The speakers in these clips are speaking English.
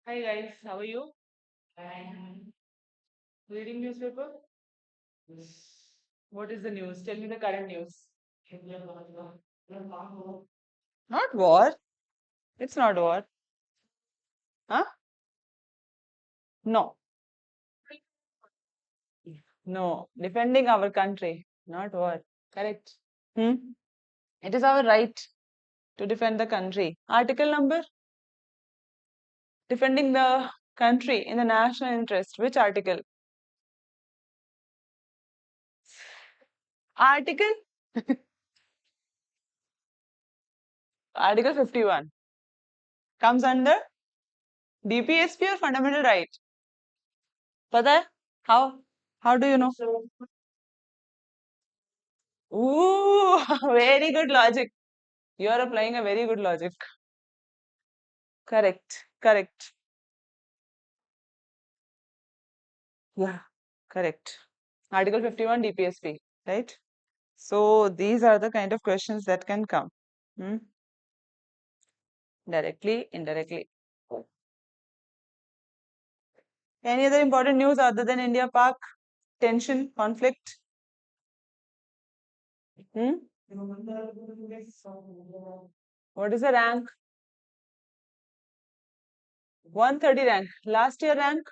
Hi guys, how are you? Reading newspaper? What is the news? Tell me the current news. Not war. It's not war. Huh? No. No. Defending our country. Not war. Correct. Hmm? It is our right to defend the country. Article number? Defending the country in the national interest. Which article? Article? Article 51. Comes under DPSP or fundamental right? पता है? How? How do you know? Ooh, very good logic. You are applying a very good logic. Correct. Correct. Yeah, correct. Article 51 DPSP, right? So these are the kind of questions that can come. Hmm? Directly, indirectly. Any other important news other than India-Pak tension, conflict? Hmm? What is the rank? 130 rank. Last year rank?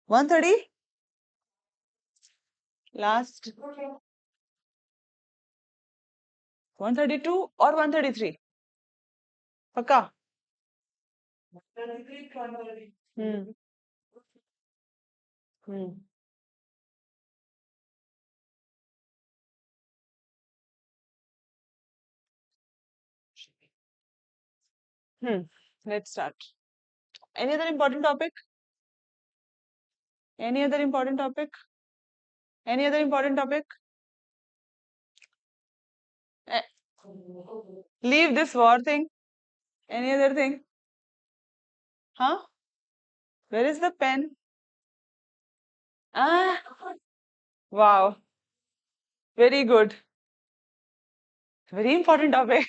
130? Last 132 or 133? Paka? Hmm. Hmm. Hmm. Let's start. Any other important topic? Any other important topic? Any other important topic? Eh, leave this war thing. Any other thing? Huh? Where is the pen? Ah, wow. Very good. Very important topic.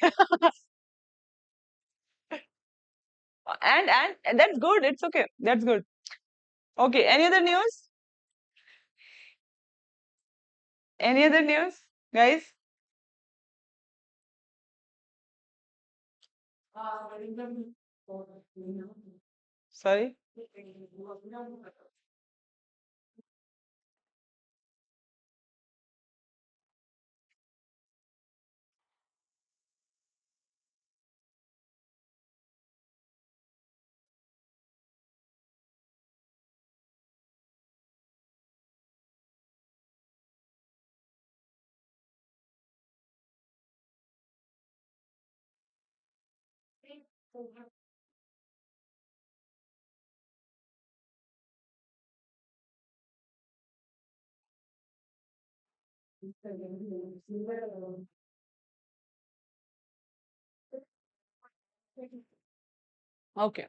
And that's good. It's okay. That's good. Okay. Any other news? Any other news, guys? Sorry. Okay.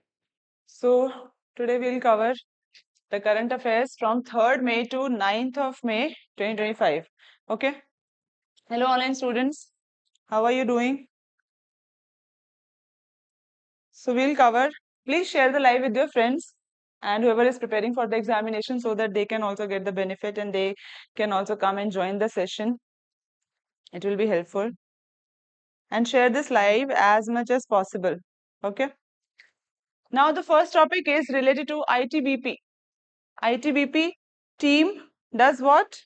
So today we'll cover the current affairs from 3rd May to 9th of May 2025. Okay. Hello, online students. How are you doing? So we'll cover. Please share the live with your friends and whoever is preparing for the examination so that they can also get the benefit and they can also come and join the session. It will be helpful. And share this live as much as possible. Okay. Now the first topic is related to ITBP. ITBP team does what?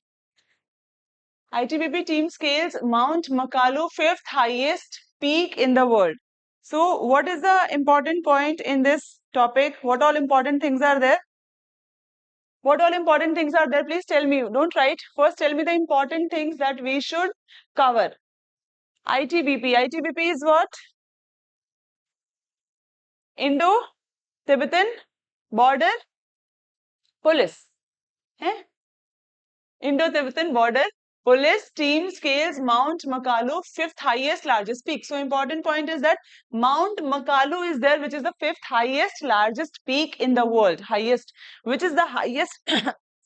ITBP team scales Mount Makalu, 5th highest peak in the world. So what is the important point in this topic? What all important things are there? What all important things are there? Please tell me. Don't write. First tell me the important things that we should cover. ITBP. ITBP is what? Indo-Tibetan Border Police. Eh? Indo-Tibetan Border Police team scales Mount Makalu, 5th highest largest peak. So important point is that Mount Makalu is there, which is the 5th highest largest peak in the world. Highest. Which is the highest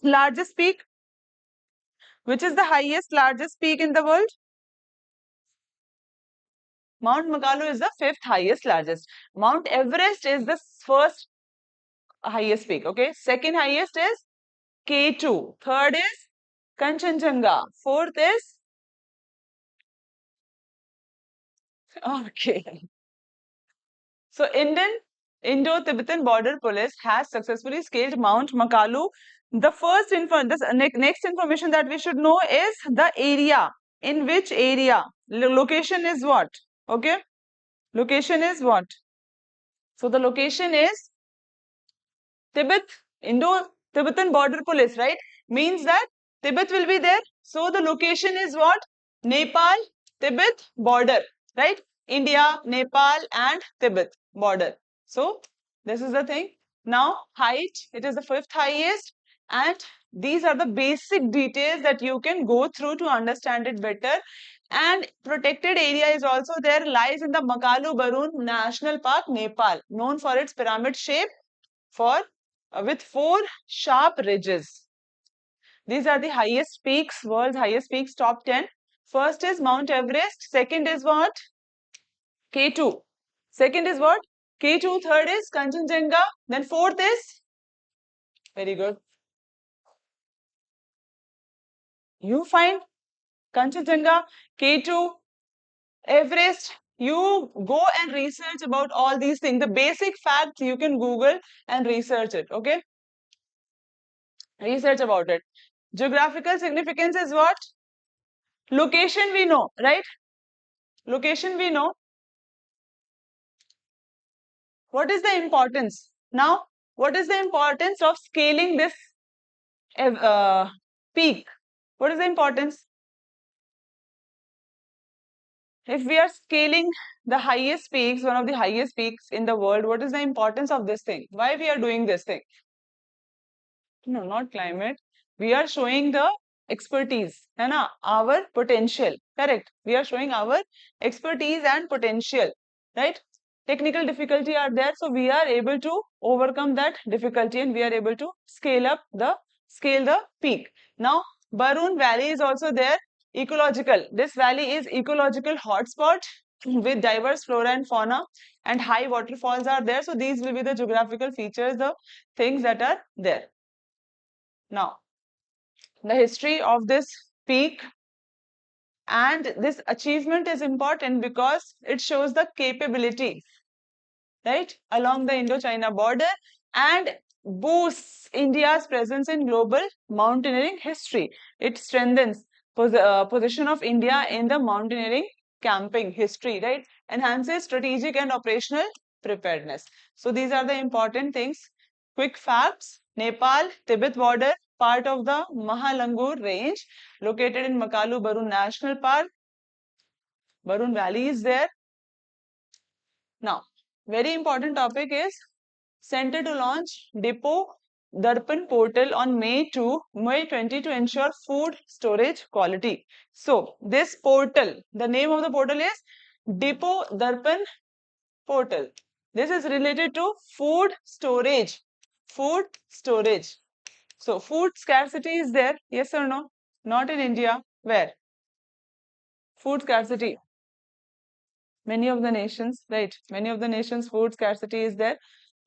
largest peak? Which is the highest largest peak in the world? Mount Makalu is the 5th highest largest. Mount Everest is the first highest peak. Okay. Second highest is K2. Third is Kanchenjunga. Fourth is okay. So Indo-Tibetan Border Police has successfully scaled Mount Makalu. The first next information that we should know is the area. In which area? Location is what? Okay. Location is what? So the location is Tibet, Indo-Tibetan Border Police, right? Means that Tibet will be there. So the location is what? Nepal, Tibet border, right? India, Nepal and Tibet border. So this is the thing. Now height, it is the 5th highest, and these are the basic details that you can go through to understand it better. And protected area is also there, lies in the Makalu Barun National Park, Nepal, known for its pyramid shape with 4 sharp ridges. These are the highest peaks, world's highest peaks, top 10. First is Mount Everest. Second is what? K2. Second is what? K2. Third is Kanchenjunga. Then fourth is, very good. You find Kanchenjunga, K2, Everest. You go and research about all these things. The basic facts you can Google and research it. Okay? Research about it. Geographical significance is what? Location we know, right? Location we know. What is the importance? Now, what is the importance of scaling this peak? What is the importance? If we are scaling the highest peaks, one of the highest peaks in the world, what is the importance of this thing? Why we are doing this thing? No, not climate. We are showing the expertise, है ना? Our potential. Correct. We are showing our expertise and potential, right? Technical difficulty are there, so we are able to overcome that difficulty and we are able to scale the peak. Now, Barun Valley is also there. Ecological. This valley is ecological hotspot with diverse flora and fauna, and high waterfalls are there. So these will be the geographical features, the things that are there. Now, the history of this peak and this achievement is important because it shows the capability, right, along the Indo-China border and boosts India's presence in global mountaineering history. It strengthens position of India in the mountaineering camping history, right? Enhances strategic and operational preparedness. So these are the important things. Quick facts: Nepal, Tibet border, part of the Mahalangur range, located in Makalu Barun National Park. Barun Valley is there. Now, very important topic is Center to launch Depot Darpan portal on May 20 to ensure food storage quality. So, this portal, the name of the portal is Depot Darpan portal. This is related to food storage. Food storage. So, food scarcity is there, yes or no? Not in India. Where? Food scarcity. Many of the nations, right? Many of the nations, food scarcity is there.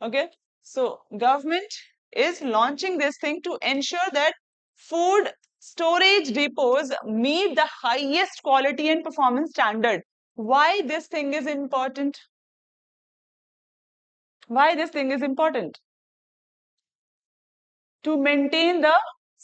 Okay. So, government is launching this thing to ensure that food storage depots meet the highest quality and performance standard. Why this thing is important? Why this thing is important? To maintain the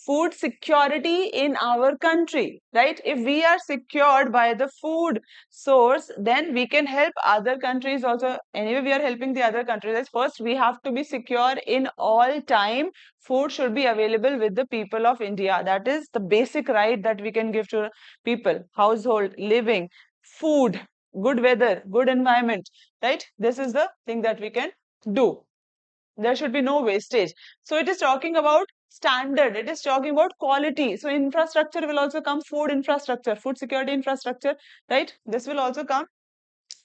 food security in our country, right? If we are secured by the food source, then we can help other countries also. Anyway, we are helping the other countries. First, we have to be secure in all time. Food should be available with the people of India. That is the basic right that we can give to people. Household, living, food, good weather, good environment, right? This is the thing that we can do. There should be no wastage. So it is talking about standard, it is talking about quality. So infrastructure will also come, food infrastructure, food security infrastructure, right? This will also come.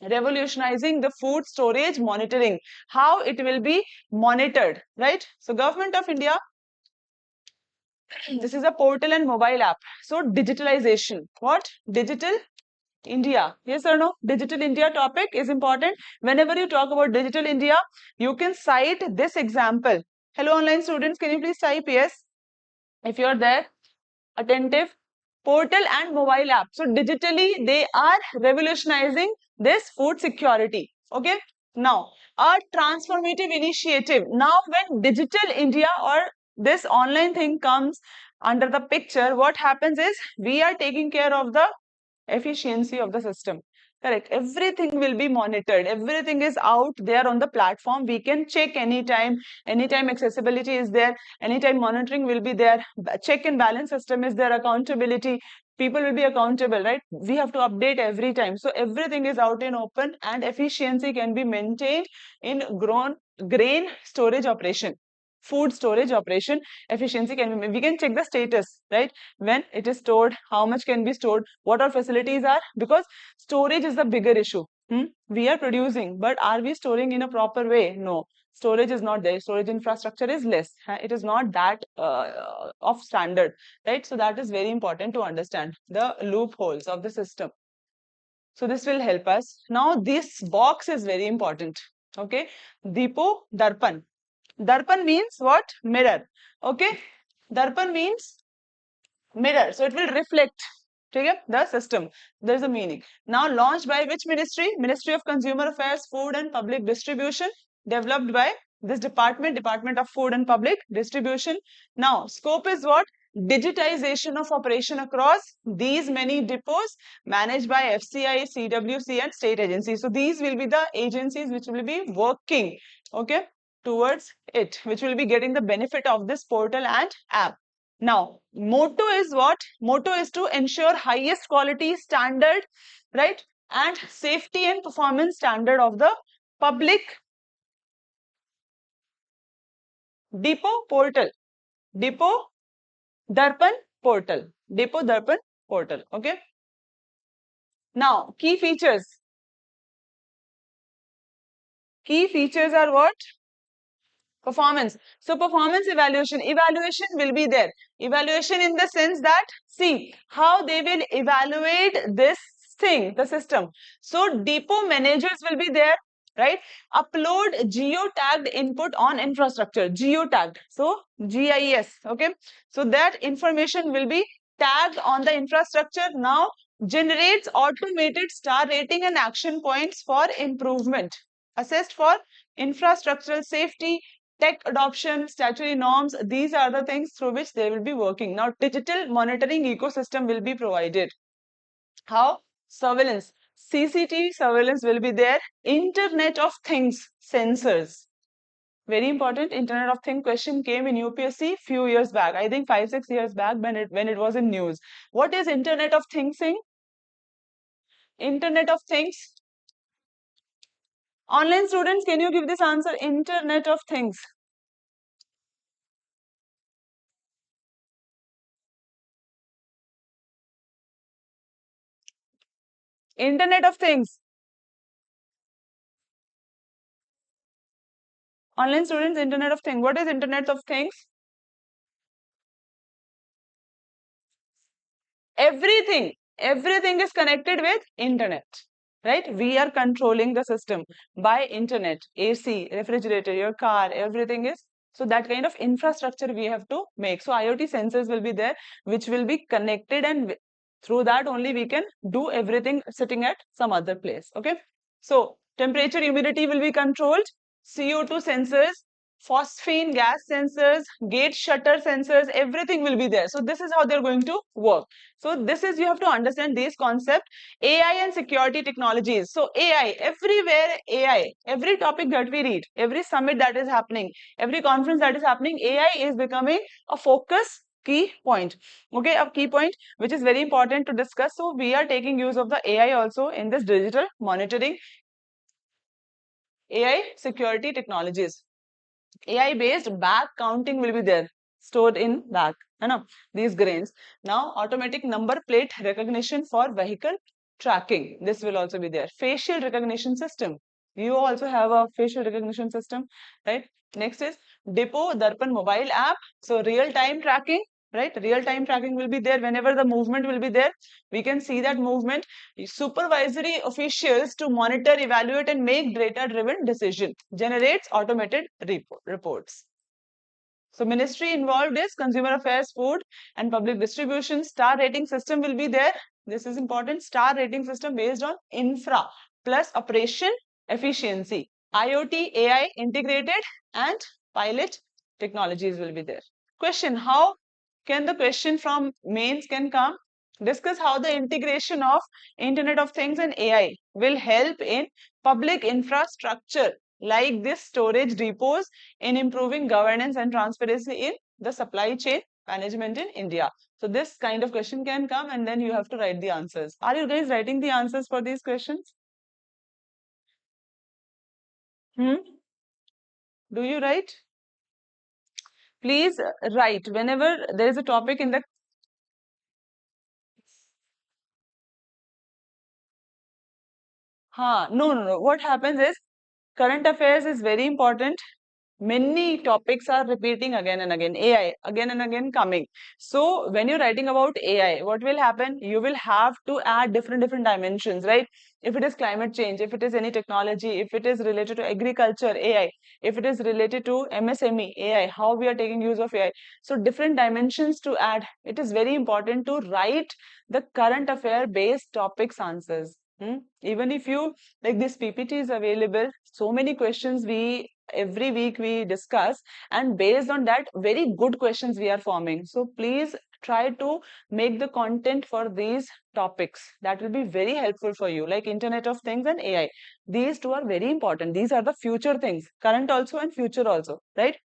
Revolutionizing the food storage monitoring, how it will be monitored, right? So Government of India, this is a portal and mobile app. So digitalization, what? Digital India. Yes or no? Digital India topic is important. Whenever you talk about Digital India, you can cite this example. Hello, online students. Can you please type yes if you're there? Attentive. Portal and mobile app. So digitally, they are revolutionizing this food security. Okay. Now, a transformative initiative. Now, when Digital India or this online thing comes under the picture, what happens is we are taking care of the efficiency of the system. Correct. Everything will be monitored. Everything is out there on the platform. We can check anytime. Anytime accessibility is there. Anytime monitoring will be there. Check and balance system is there. Accountability. People will be accountable, right? We have to update every time. So everything is out in open and efficiency can be maintained in grain storage operation. Food storage operation efficiency can be, we can check the status, right? When it is stored, how much can be stored, what our facilities are, because storage is the bigger issue. We are producing, but are we storing in a proper way? No, storage is not there. Storage infrastructure is less. It is not that of standard, right? So that is very important to understand the loopholes of the system. So this will help us. Now this box is very important. Okay, Deepo Darpan. Darpan means what? Mirror. Okay, Darpan means mirror, so it will reflect the system. There's a meaning. Now launched by which ministry? Ministry of Consumer Affairs, Food and Public Distribution, developed by this Department of Food and Public Distribution. Now scope is what? Digitization of operation across these many depots managed by FCI, CWC and state agencies. So these will be the agencies which will be working, okay, towards it, which will be getting the benefit of this portal and app. Now, motto is what? Motto is to ensure highest quality standard, right? And safety and performance standard of the public depot portal. Depot Darpan portal. Depot Darpan portal. Okay. Now, key features. Key features are what? Performance. So performance evaluation will be there. Evaluation in the sense that, see how they will evaluate this thing, the system. So depot managers will be there, right? Upload geo-tagged input on infrastructure, geo-tagged. So GIS, okay. So that information will be tagged on the infrastructure. Now generates automated star rating and action points for improvement. Assessed for infrastructural safety, tech adoption, statutory norms, these are the things through which they will be working. Now, digital monitoring ecosystem will be provided. How? Surveillance. CCTV surveillance will be there. Internet of Things sensors. Very important. Internet of Things question came in UPSC few years back. I think 5-6 years back when it was in news. What is Internet of Things thing? Internet of Things. Online students, can you give this answer? Internet of Things. Internet of Things. Online students, Internet of Things. What is Internet of Things? Everything is connected with internet, right? We are controlling the system by internet. AC, refrigerator, your car, everything is. So that kind of infrastructure we have to make. So IoT sensors will be there, which will be connected, and through that only we can do everything sitting at some other place. Okay. So temperature, humidity will be controlled. CO2 sensors, phosphine gas sensors, gate shutter sensors, everything will be there. So this is how they're going to work. So this is, you have to understand this concept. AI and security technologies. So AI, everywhere AI, every topic that we read, every summit that is happening, every conference that is happening, AI is becoming a focus key point. Okay, a key point which is very important to discuss. So we are taking use of the AI also in this digital monitoring. AI security technologies. AI based bag counting will be there, stored in bag, these grains. Now automatic number plate recognition for vehicle tracking, this will also be there. Facial recognition system, you also have a facial recognition system, right? Next is Depot Darpan mobile app, so real time tracking. right? Real-time tracking will be there. Whenever the movement will be there, we can see that movement. Supervisory officials to monitor, evaluate, and make data-driven decision. Generates automated reports. So ministry involved is consumer affairs, food and public distribution. Star rating system will be there. This is important. Star rating system based on infra plus operation efficiency. IoT, AI integrated and pilot technologies will be there. Question, how can the question from mains can come? Discuss how the integration of Internet of Things and AI will help in public infrastructure like this storage depots in improving governance and transparency in the supply chain management in India. So this kind of question can come and then you have to write the answers. Are you guys writing the answers for these questions? Do you write? Please write whenever there is a topic in the no. What happens is current affairs is very important. Many topics are repeating again and again. AI again and again coming. So when you're writing about AI, what will happen? You will have to add different dimensions, right? If it is climate change, if it is any technology, if it is related to agriculture, AI, if it is related to MSME, AI, how we are taking use of AI. So different dimensions to add. It is very important to write the current affair based topics answers. Even if you like this PPT is available, so many questions we every week we discuss, and based on that very good questions we are forming. So please try to make the content for these topics. That will be very helpful for you, like Internet of Things and AI. These two are very important. These are the future things, current also and future also, right?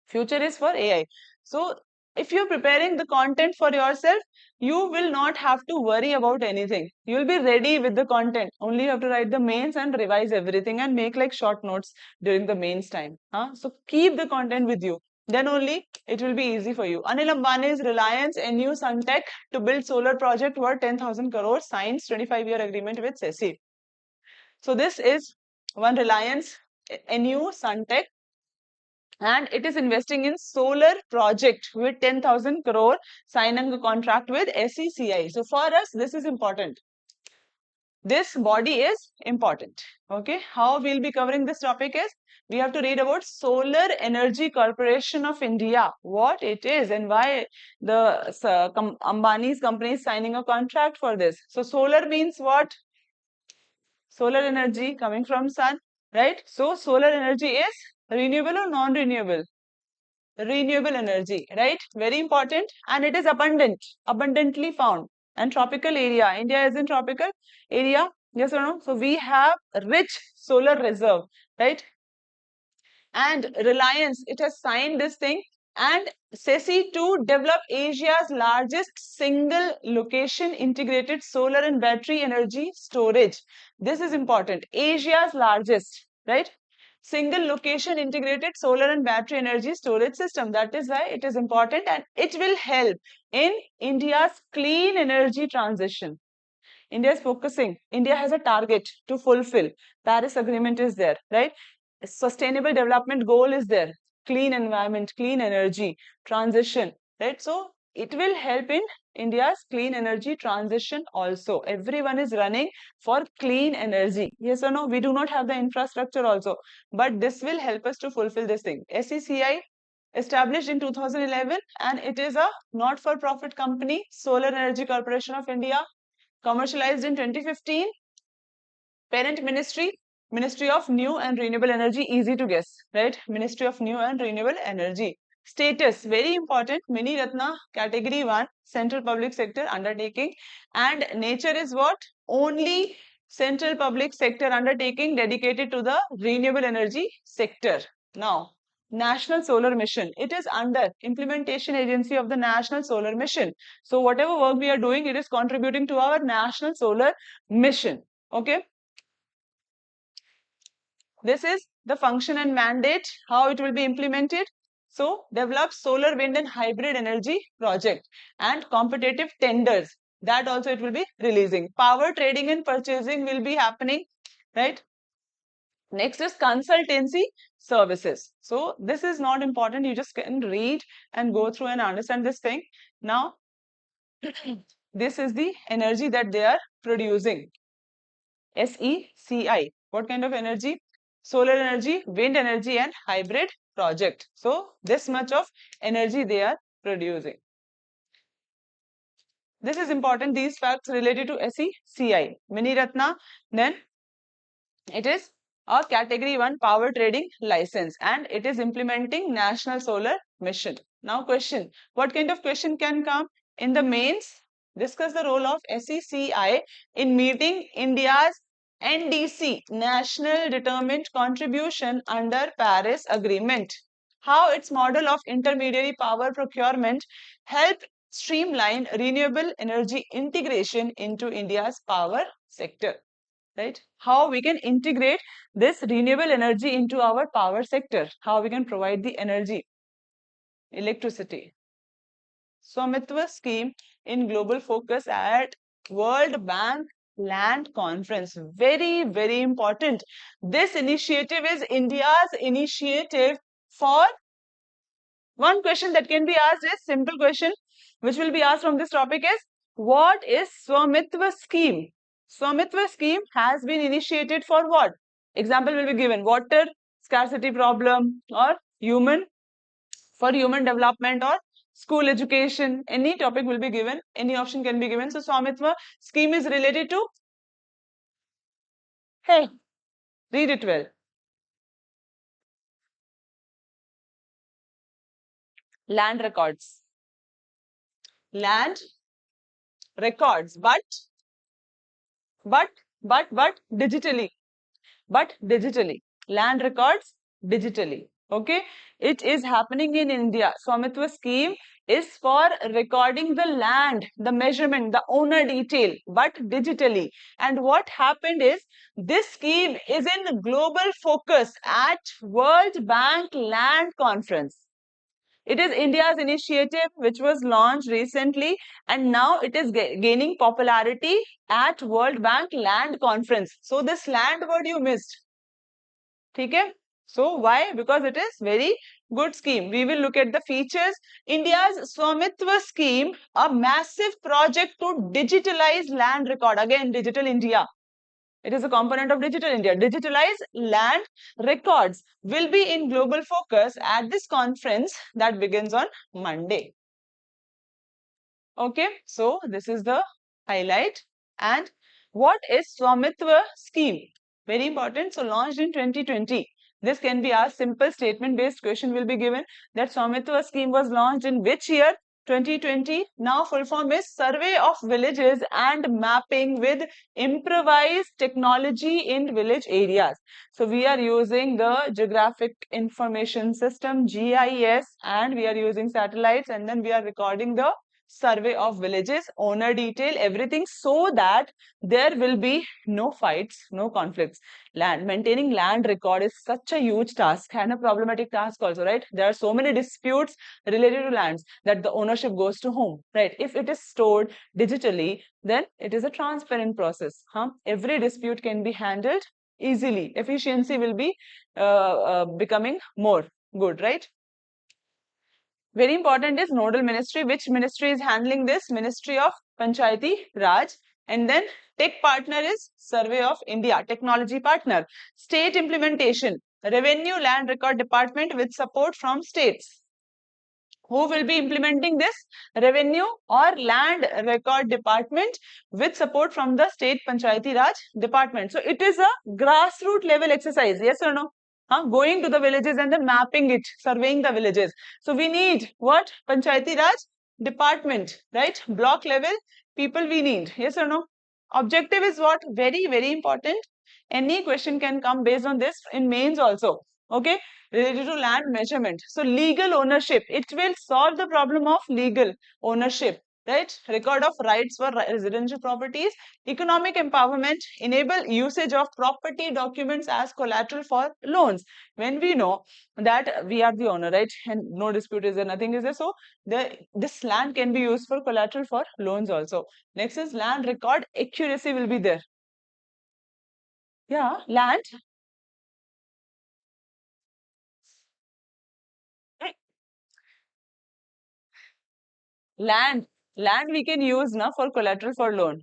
Future is for AI. So if you're preparing the content for yourself, you will not have to worry about anything. You will be ready with the content. Only you have to write the mains and revise everything and make like short notes during the mains time. So keep the content with you. Then only it will be easy for you. Anil Ambani's Reliance NU Suntech to build solar project worth 10,000 crores signs 25-year agreement with Cse. So this is one Reliance NU Suntech, and it is investing in solar project with 10,000 crore, signing a contract with Upsc Cse. So for us, this is important. This body is important. Okay, how we'll be covering this topic is we have to read about Solar Energy Corporation of India, what it is and why the Ambani's company is signing a contract for this. So solar means what? Solar energy coming from sun, right? So solar energy is renewable or non-renewable? Renewable energy, right? Very important, and it is abundantly found. And tropical area, India is in tropical area, yes or no? So we have rich solar reserve, right? And Reliance, it has signed this thing, and Cse to develop Asia's largest single location integrated solar and battery energy storage. This is important. Asia's largest, right? Single location integrated solar and battery energy storage system. That is why it is important, and it will help in India's clean energy transition. India is focusing. India has a target to fulfill. Paris Agreement is there, right? Sustainable development goal is there. Clean environment, clean energy, transition, right? So it will help in India's clean energy transition also. Everyone is running for clean energy. Yes or no? We do not have the infrastructure also, but this will help us to fulfill this thing. SECI established in 2011, and it is a not-for-profit company, Solar Energy Corporation of India, commercialized in 2015. Parent ministry, Ministry of New and Renewable Energy, easy to guess, right? Ministry of New and Renewable Energy. Status, very important, Mini Ratna, category 1, central public sector undertaking. And nature is what? Only central public sector undertaking dedicated to the renewable energy sector. Now, National Solar Mission. It is under implementation agency of the National Solar Mission. So whatever work we are doing, it is contributing to our National Solar Mission. Okay. This is the function and mandate, how it will be implemented. So develop solar, wind and hybrid energy project and competitive tenders. That also it will be releasing. Power trading and purchasing will be happening, right? Next is consultancy services. So this is not important. You just can read and go through and understand this thing. Now, this is the energy that they are producing. SECI. What kind of energy? Solar energy, wind energy, and hybrid project. So this much of energy they are producing. This is important. These facts related to SECI. Mini Ratna. Then it is a category 1 power trading license and it is implementing National Solar Mission. Now question, what kind of question can come in the mains? Discuss the role of SECI in meeting India's NDC, National Determined Contribution under Paris Agreement. How its model of intermediary power procurement helped streamline renewable energy integration into India's power sector. Right? How we can integrate this renewable energy into our power sector, how we can provide the energy, electricity. Swamitva scheme in global focus at World Bank Land Conference. Very, very important. This initiative is India's initiative for one question that can be asked is simple question which will be asked from this topic is what is Swamitva scheme? Swamitva scheme has been initiated for what? Example will be given water scarcity problem or human development or school education. Any topic will be given, any option can be given. So Swamitva scheme is related to, hey, read it well. Land records. Land records, but digitally. Land records digitally. Okay, it is happening in India. Swamitva scheme is for recording the land, the measurement, the owner detail, but digitally. And what happened is this scheme is in global focus at World Bank Land Conference. It is India's initiative which was launched recently and now it is gaining popularity at World Bank Land Conference. So this land word you missed. Okay? So why? Because it is very good scheme. We will look at the features. India's Swamitva scheme, a massive project to digitalize land record. Again, Digital India. It is a component of Digital India. Digitalized land records will be in global focus at this conference that begins on Monday. Okay, so this is the highlight. And what is Swamitva scheme? Very important. So launched in 2020. This can be asked. Simple statement based question will be given that Swamitva scheme was launched in which year? 2020. Now full form is Survey of Villages and Mapping with Improvised Technology in Village Areas. So we are using the Geographic Information System GIS and we are using satellites and then we are recording the survey of villages, owner detail, everything so that there will be no fights, no conflicts. Maintaining land record is such a huge task and a problematic task also, right? There are so many disputes related to lands that the ownership goes to whom, right? If it is stored digitally, then it is a transparent process. Every dispute can be handled easily. Efficiency will be becoming more good, right? Very important is nodal ministry. Which ministry is handling this? Ministry of Panchayati Raj. And then tech partner is Survey of India, technology partner. State implementation, Revenue Land Record Department with support from states. Who will be implementing this? Revenue or Land Record Department with support from the State Panchayati Raj Department. So it is a grassroots level exercise. Yes or no? Going to the villages and then mapping it, surveying the villages. So we need what? Panchayati Raj Department, right? Block level people we need. Yes or no? Objective is what? Very, very important. Any question can come based on this in mains also. Okay, related to land measurement. So legal ownership, it will solve the problem of legal ownership, right? Record of rights for residential properties, economic empowerment, enable usage of property documents as collateral for loans. When we know that we are the owner, right? And no dispute is there, nothing is there. So this land can be used for collateral for loans also. Next is land record accuracy will be there. Yeah, land Land we can use now for collateral for loan.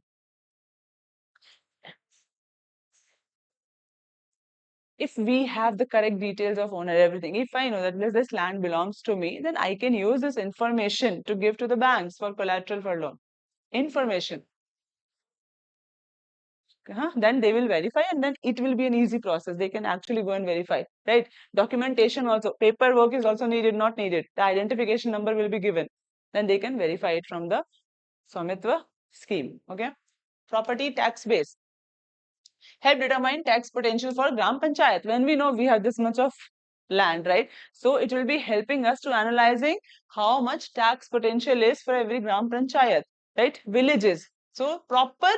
If we have the correct details of owner, everything, if I know that this land belongs to me, then I can use this information to give to the banks for collateral for loan. Information. Then they will verify, and then it will be an easy process. They can actually go and verify, right? Documentation also, paperwork is also needed, not needed. The identification number will be given. Then they can verify it from the Swamitva scheme. Okay. Property tax base. Help determine tax potential for Gram Panchayat. When we know we have this much of land, right? So it will be helping us to analyzing how much tax potential is for every Gram Panchayat, right? Villages. So proper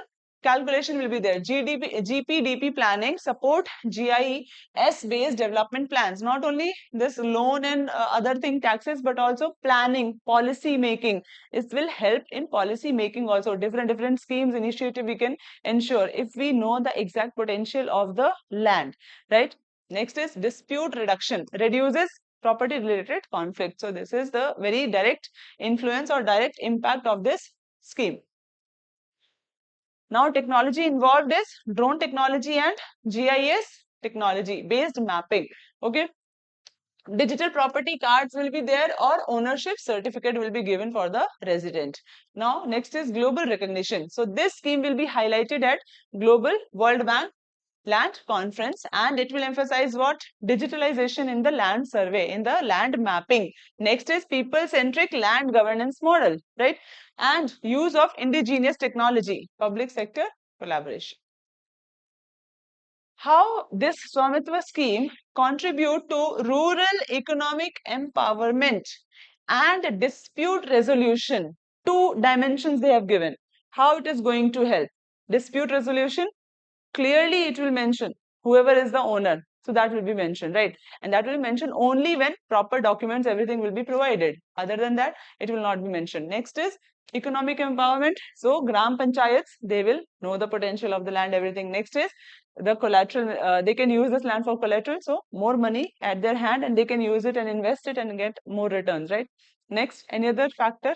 calculation will be there. GPDP planning support GIS based development plans. Not only this loan and other thing taxes, but also planning, policy making. It will help in policy making also. Different schemes, initiative we can ensure if we know the exact potential of the land, right? Next is dispute reduction, reduces property related conflict. So this is the very direct influence or direct impact of this scheme. Now technology involved is drone technology and GIS technology based mapping. Okay. Digital property cards will be there or ownership certificate will be given for the resident. Now next is global recognition. So this scheme will be highlighted at Global World Bank Land Conference, and it will emphasize what? Digitalization in the land survey, in the land mapping. Next is people-centric land governance model, right? And use of indigenous technology, public sector collaboration. How this Swamitva scheme contribute to rural economic empowerment and dispute resolution. Two dimensions they have given. How it is going to help? Dispute resolution, clearly it will mention whoever is the owner. So that will be mentioned, right? And that will be mentioned only when proper documents, everything will be provided. Other than that, it will not be mentioned. Next is economic empowerment. So Gram Panchayats, they will know the potential of the land, everything. Next is the collateral. They can use this land for collateral. So more money at their hand and they can use it and invest it and get more returns, right? Next, any other factor?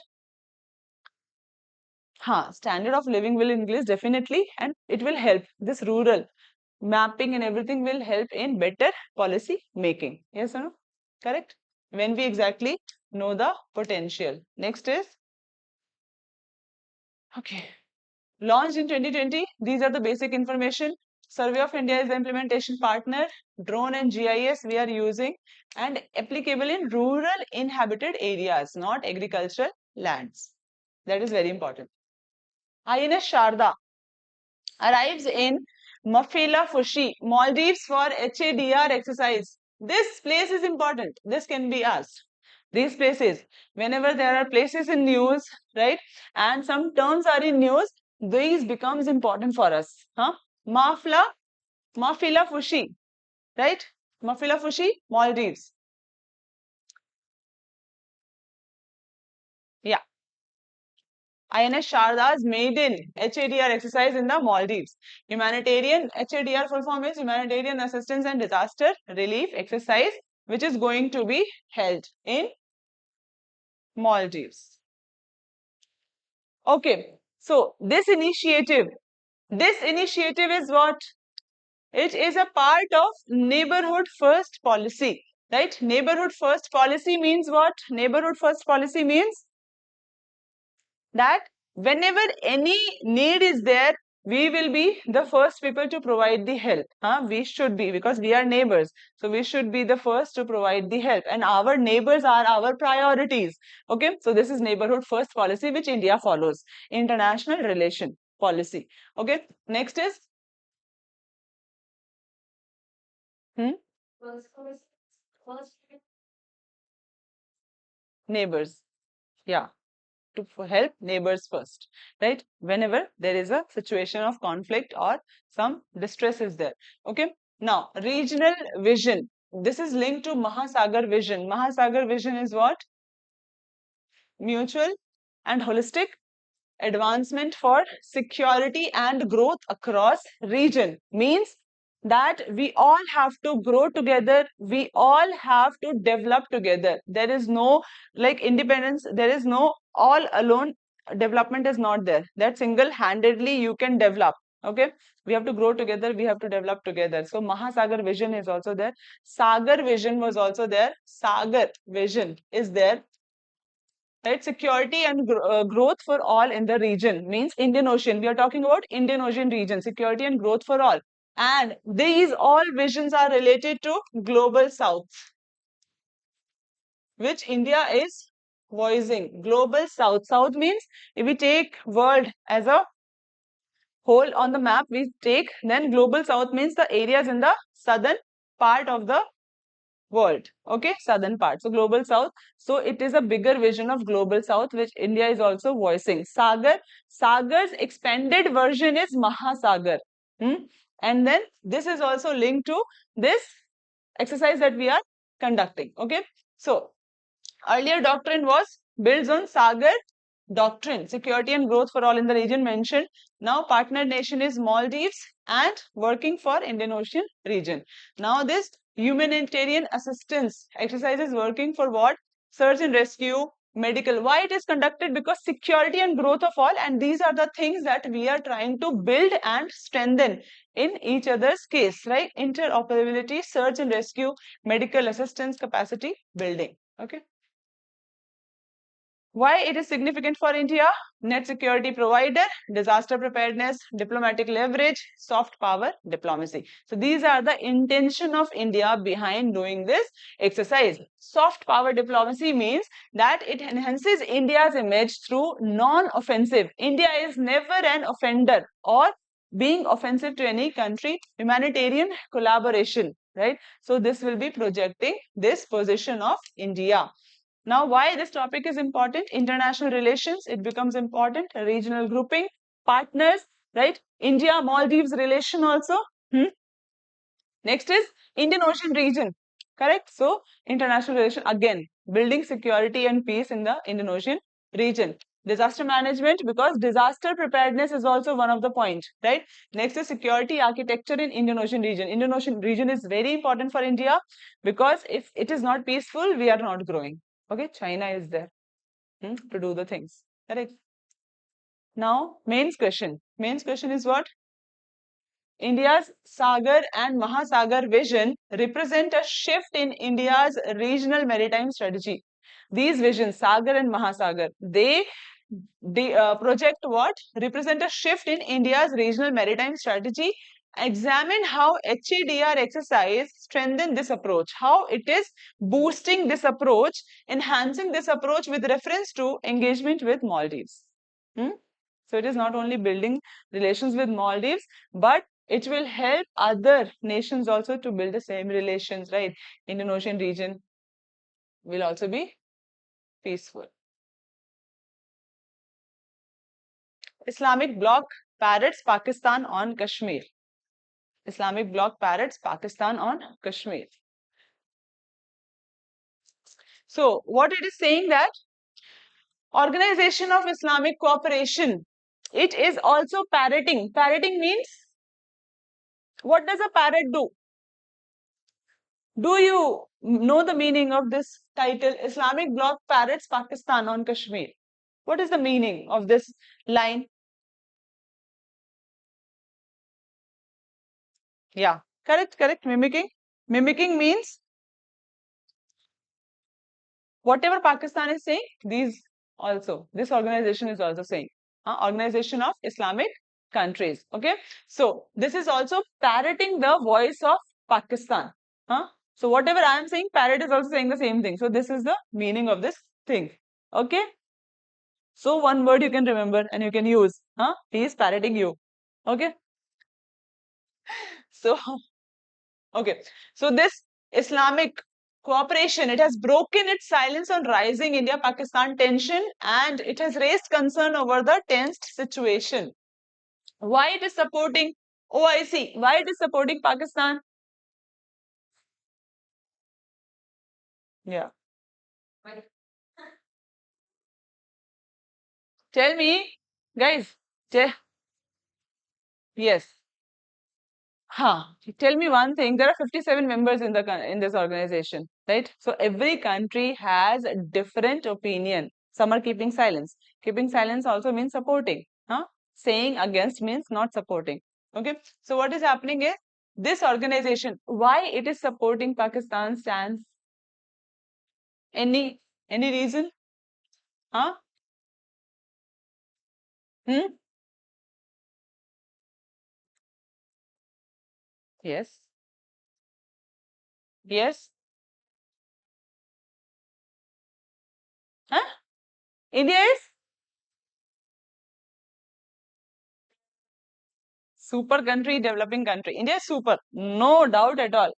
Standard of living will increase definitely, and it will help this rural mapping and everything will help in better policy making. Yes or no? Correct? When we exactly know the potential. Next is, okay, launched in 2020. These are the basic information. Survey of India is the implementation partner. Drone and GIS we are using and applicable in rural inhabited areas, not agricultural lands. That is very important. INS Sharda arrives in Mafela Fushi, Maldives for HADR exercise. This place is important. This can be asked. These places, whenever there are places in news, right, and some terms are in news, these becomes important for us. Mafela Fushi, right? Mafela Fushi, Maldives. Yeah. INS Sharda's maiden HADR exercise in the Maldives. Humanitarian HADR full form is Humanitarian Assistance and Disaster Relief Exercise, which is going to be held in Maldives. Okay, so this initiative is what? It is a part of Neighborhood First policy, right? Neighborhood First policy means what? Neighborhood First policy means that whenever any need is there, we will be the first people to provide the help. We should be, because we are neighbors. So we should be the first to provide the help. And our neighbors are our priorities. Okay, so this is neighborhood first policy, which India follows. International relation policy. Okay, next is neighbors. Yeah, to help neighbors first, right? Whenever there is a situation of conflict or some distress is there. Okay, now regional vision. This is linked to Mahasagar vision. Mahasagar vision is what? Mutual and holistic advancement for security and growth across region. Means that we all have to grow together, we all have to develop together. There is no like independence, there is no all alone development is not there, that single handedly you can develop. Okay, we have to grow together, we have to develop together. So Mahasagar vision is also there, Sagar vision was also there, Sagar vision is there, right? Security and growth for all in the region means Indian Ocean. We are talking about Indian Ocean region, security and growth for all. And these all visions are related to global south, which India is voicing. Global south. South means if we take world as a whole on the map, we take, then global south means the areas in the southern part of the world. Okay, southern part. So global south. So it is a bigger vision of global south, which India is also voicing. Sagar, Sagar's expanded version is Mahasagar. And then this is also linked to this exercise that we are conducting. Okay, so earlier doctrine was builds on Sagar doctrine, security and growth for all in the region mentioned. Now partner nation is Maldives and working for Indian Ocean region. Now this humanitarian assistance exercise is working for what? Search and rescue, medical. Why it is conducted? Because security and growth of all, and these are the things that we are trying to build and strengthen in each other's case, right? Interoperability, search and rescue, medical assistance, capacity building. Okay. Why it is significant for India? Net security provider, disaster preparedness, diplomatic leverage, soft power diplomacy. So these are the intention of India behind doing this exercise. Soft power diplomacy means that it enhances India's image through non-offensive. India is never an offender or being offensive to any country. Humanitarian collaboration, right? So this will be projecting this position of India. Now, why this topic is important? International relations, it becomes important. Regional grouping, partners, right? India, Maldives relation also. Next is Indian Ocean region, correct? So, international relation, again, building security and peace in the Indian Ocean region. Disaster management, because disaster preparedness is also one of the points, right? Next is security architecture in Indian Ocean region. Indian Ocean region is very important for India because if it is not peaceful, we are not growing. Okay, China is there to do the things. Correct. Now, mains question. Mains question is what? India's Sagar and Mahasagar vision represent a shift in India's regional maritime strategy. These visions, Sagar and Mahasagar, they project what? Represent a shift in India's regional maritime strategy. Examine how HADR exercise strengthen this approach, how it is boosting this approach, enhancing this approach with reference to engagement with Maldives. So it is not only building relations with Maldives, but it will help other nations also to build the same relations, right? Indian Ocean region will also be peaceful. Islamic bloc parrots Pakistan on Kashmir. Islamic bloc parrots Pakistan on Kashmir. So what it is saying that Organization of Islamic Cooperation, it is also parroting. Parroting means, what does a parrot do? Do you know the meaning of this title? Islamic bloc parrots Pakistan on Kashmir. What is the meaning of this line? Yeah, correct. Mimicking. Mimicking means whatever Pakistan is saying, this organization is also saying. Organization of Islamic countries. Okay. So this is also parroting the voice of Pakistan. So whatever I am saying, parrot is also saying the same thing. So this is the meaning of this thing. Okay. So one word you can remember and you can use. He is parroting you. Okay. So, okay. So this Islamic cooperation, it has broken its silence on rising India-Pakistan tension and it has raised concern over the tensed situation. Why it is supporting OIC? Why it is supporting Pakistan? Yeah. Tell me, guys. Yes. Tell me one thing. There are 57 members in this organization, right? So every country has a different opinion. Some are keeping silence. Keeping silence also means supporting. Saying against means not supporting. Okay. So what is happening is this organization, why it is supporting Pakistan's stance? Any reason? Huh? Hmm? Yes. Yes. Huh? India is super country, developing country. India is super. No doubt at all.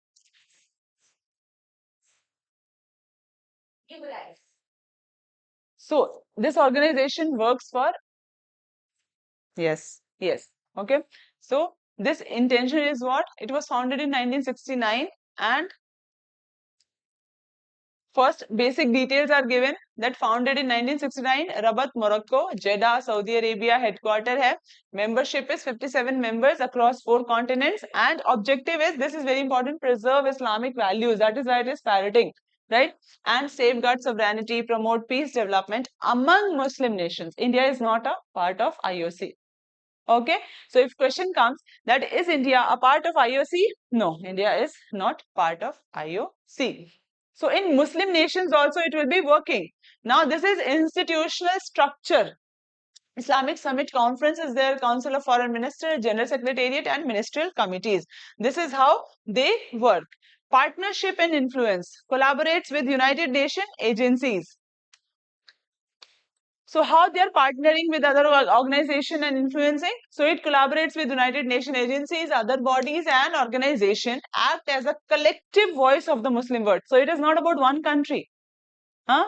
So this organization works for yes, yes. Okay. So this intention is what? It was founded in 1969 and first basic details are given that founded in 1969, Rabat, Morocco, Jeddah, Saudi Arabia headquarter hai. Membership is 57 members across 4 continents and objective is, this is very important, preserve Islamic values. That is why it is parroting, right? And safeguard sovereignty, promote peace development among Muslim nations. India is not a part of IOC. Okay, so if question comes that is India a part of IOC? No, India is not part of IOC. So in Muslim nations also it will be working. Now this is institutional structure. Islamic Summit Conference is there, Council of Foreign Ministers, General Secretariat and Ministerial Committees. This is how they work. Partnership and influence, collaborates with United Nations agencies. So how they are partnering with other organization and influencing? So it collaborates with United Nations agencies, other bodies and organization, act as a collective voice of the Muslim world. So it is not about one country.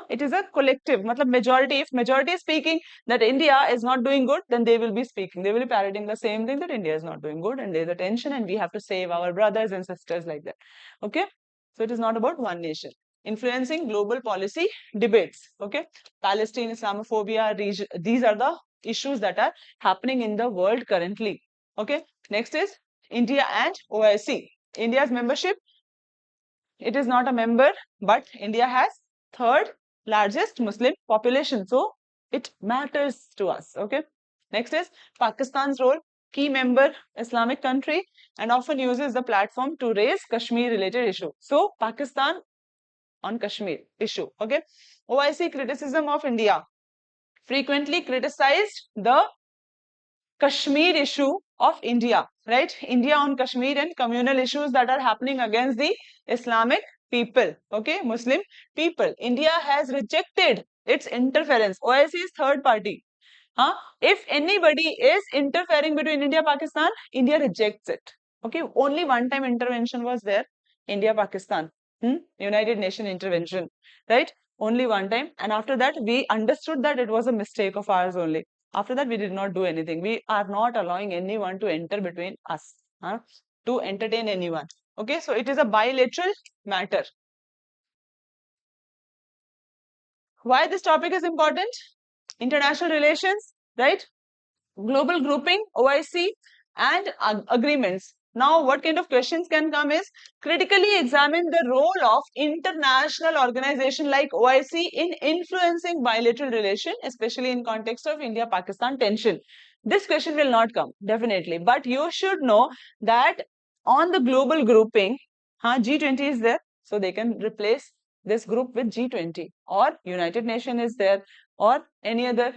It is a collective. Matlab majority, if majority is speaking that India is not doing good, then they will be speaking. They will be parroting the same thing that India is not doing good and there is a tension and we have to save our brothers and sisters like that. Okay. So it is not about one nation. Influencing global policy debates. Okay. Palestine, Islamophobia, these are the issues that are happening in the world currently. Okay. Next is India and OIC. India's membership, it is not a member, but India has third largest Muslim population. So it matters to us. Okay. Next is Pakistan's role, key member, Islamic country, and often uses the platform to raise Kashmir related issue. So Pakistan on Kashmir issue. Okay. OIC criticism of India, frequently criticized the Kashmir issue of India, right? India on Kashmir and communal issues that are happening against the Islamic people, okay, Muslim people. India has rejected its interference. OIC is third party. If anybody is interfering between India and Pakistan, India rejects it. Okay, only one time intervention was there, India Pakistan, United Nations intervention, right? Only one time, and after that we understood that it was a mistake of ours only. After that we did not do anything. We are not allowing anyone to enter between us, to entertain anyone. Okay, so it is a bilateral matter. Why this topic is important? International relations, right? Global grouping, OIC, and agreements. Now, what kind of questions can come is critically examine the role of international organization like OIC in influencing bilateral relation, especially in context of India-Pakistan tension. This question will not come, definitely. But you should know that on the global grouping, G20 is there, so they can replace this group with G20, or United Nations is there, or any other.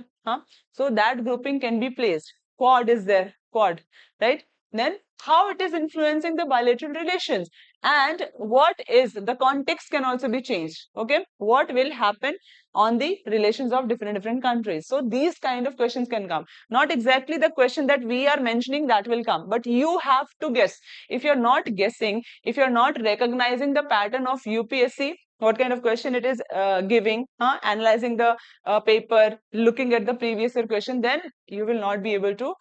So that grouping can be placed. Quad is there, Quad, right? Then how it is influencing the bilateral relations and what is the context can also be changed. Okay, what will happen on the relations of different countries? So these kind of questions can come. Not exactly the question that we are mentioning that will come, but you have to guess. If you're not guessing, if you're not recognizing the pattern of UPSC, what kind of question it is giving, analyzing the paper, looking at the previous year question, then you will not be able to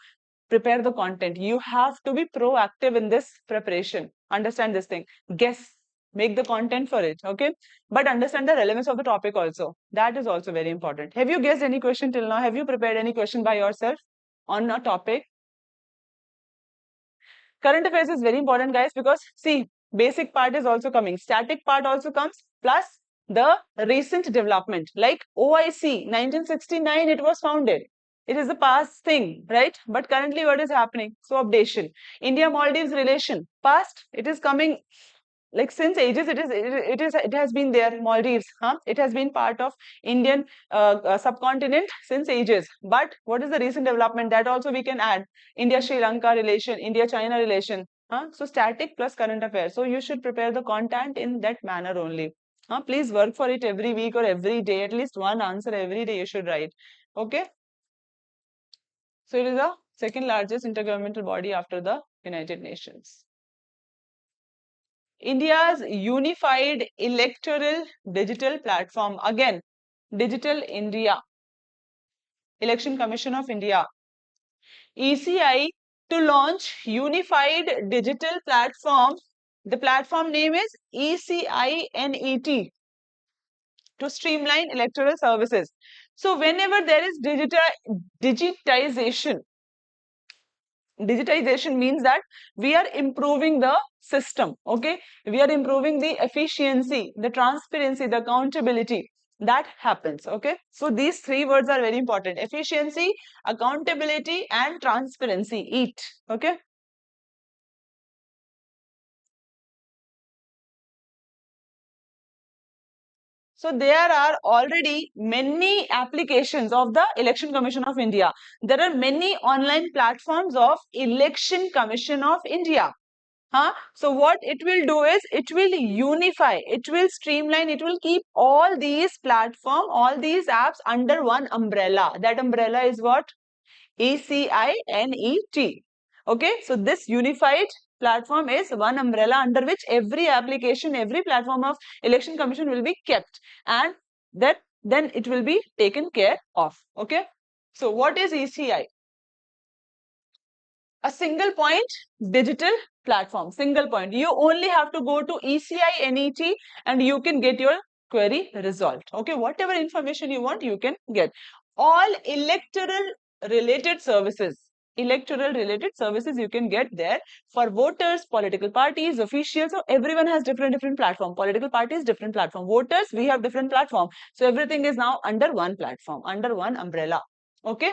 prepare the content. You have to be proactive in this preparation. Understand this thing. Guess, make the content for it, okay? But understand the relevance of the topic also. That is also very important. Have you guessed any question till now? Have you prepared any question by yourself on a topic? current affairs is very important, guys, because see, basic part is also coming, static part also comes, plus the recent development, like OIC 1969 it was founded. It is the past thing, right? But currently what is happening? So updation. India Maldives relation, past, it is coming like since ages. It has been there. Maldives, it has been part of Indian subcontinent since ages. But what is the recent development? That also we can add. India Sri Lanka relation, India China relation. So static plus current affairs. So you should prepare the content in that manner only. Please work for it every week or every day. At least one answer every day you should write. Okay. So it is the second largest intergovernmental body after the United Nations. India's unified electoral digital platform. Again, Digital India, Election Commission of India, ECI, to launch unified digital platform. The platform name is ECINET, to streamline electoral services. So whenever there is digitization means that we are improving the system. Okay, we are improving the efficiency, the transparency, the accountability. That happens. Okay, so these three words are very important: efficiency, accountability, and transparency. EAT. Okay. So there are already many applications of the Election Commission of India. There are many online platforms of Election Commission of India. So what it will do is, it will unify, it will streamline, it will keep all these platform, all these apps under one umbrella. That umbrella is what? ECINET. Okay, so this unified platform is one umbrella under which every application, every platform of Election Commission will be kept, and that then it will be taken care of. Okay, so what is ECI? A single point digital platform. Single point. You only have to go to ECINET and you can get your query resolved. Okay, whatever information you want, you can get. All electoral related services. Electoral related services you can get there for voters, political parties, officials. So everyone has different platform. Political parties, different platform. Voters, we have different platform. So everything is now under one platform, under one umbrella. Okay.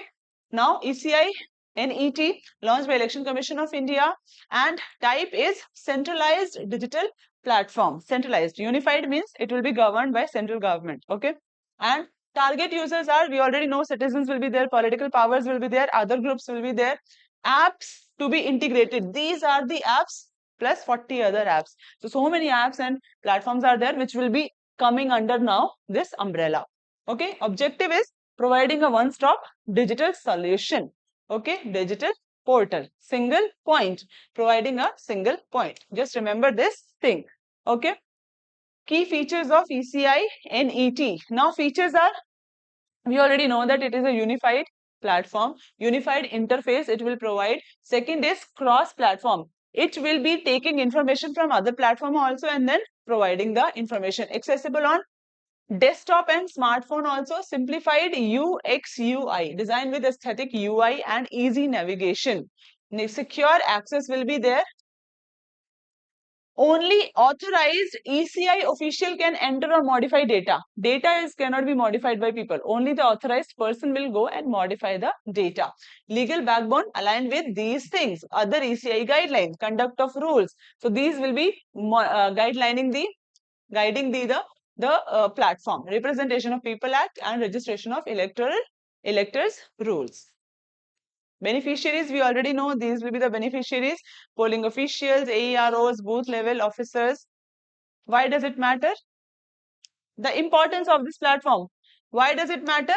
Now ECI NET, launched by Election Commission of India, and type is centralized digital platform. Centralized. Unified means it will be governed by central government. Okay. And target users are, we already know, citizens will be there, political powers will be there, other groups will be there. Apps to be integrated. These are the apps plus 40 other apps. So many apps and platforms are there which will be coming under now this umbrella. Okay. Objective is providing a one-stop digital solution. Okay, digital portal, single point, providing a single point. Just remember this thing. Okay. Key features of ECI NET. Now features are, we already know that it is a unified platform, unified interface it will provide. Second is cross-platform. It will be taking information from other platform also and then providing the information. Accessible on desktop and smartphone also. Simplified UX UI, designed with aesthetic UI and easy navigation. Secure access will be there. Only authorized ECI official can enter or modify data. Data cannot be modified by people. Only the authorized person will go and modify the data. Legal backbone aligned with these things. Other ECI guidelines, conduct of rules. So these will be guiding the platform. Representation of People Act and registration of electors rules. Beneficiaries, we already know these will be the beneficiaries: polling officials, AEROs, booth level officers. Why does it matter? The importance of this platform. Why does it matter?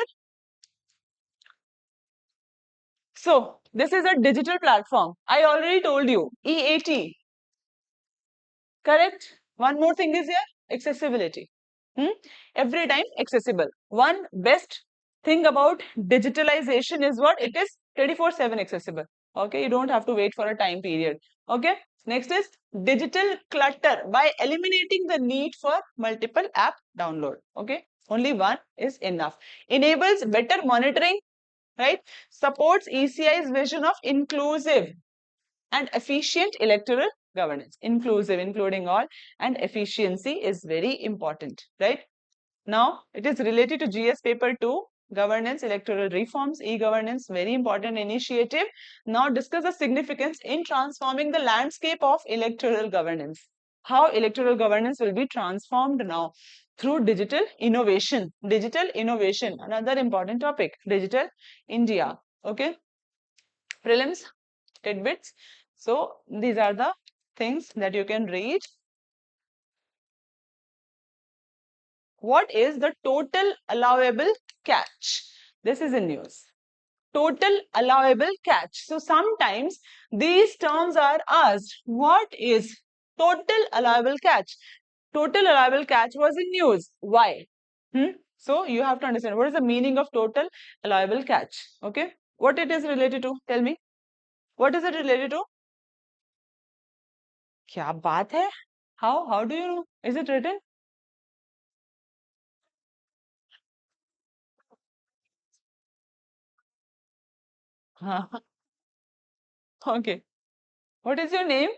So this is a digital platform. I already told you, EAT. Correct? One more thing is here, accessibility. Every time accessible. One best thing about digitalization is what? It is 24/7 accessible. Okay, you don't have to wait for a time period. Okay, next is digital clutter, by eliminating the need for multiple app download. Okay, only one is enough. Enables better monitoring, right? Supports ECI's vision of inclusive and efficient electoral governance. Inclusive, including all, and efficiency is very important, right? Now, it is related to GS paper 2, governance, electoral reforms, e-governance, very important initiative. Now, discuss the significance in transforming the landscape of electoral governance. How electoral governance will be transformed now through digital innovation. Digital innovation, another important topic, digital India. Okay, prelims, tidbits. So, these are the things that you can read. What is the total allowable catch? This is in news. Total allowable catch. So sometimes these terms are asked. What is total allowable catch? Total allowable catch was in news. Why? So you have to understand what is the meaning of total allowable catch. Okay. What it is related to? Tell me. What is it related to? क्या बात है? How do you know? Is it written? Okay. What is your name?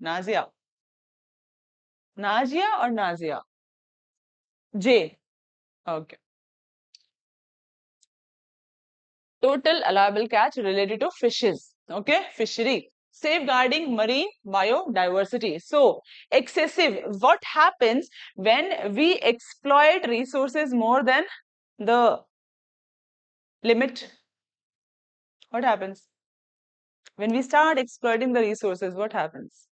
Nazia. Najia or Nazia? J. Okay. Total allowable catch related to fishes. Okay, fishery. Safeguarding marine biodiversity. So, excessive. What happens when we exploit resources more than the limit? What happens? When we start exploiting the resources, what happens?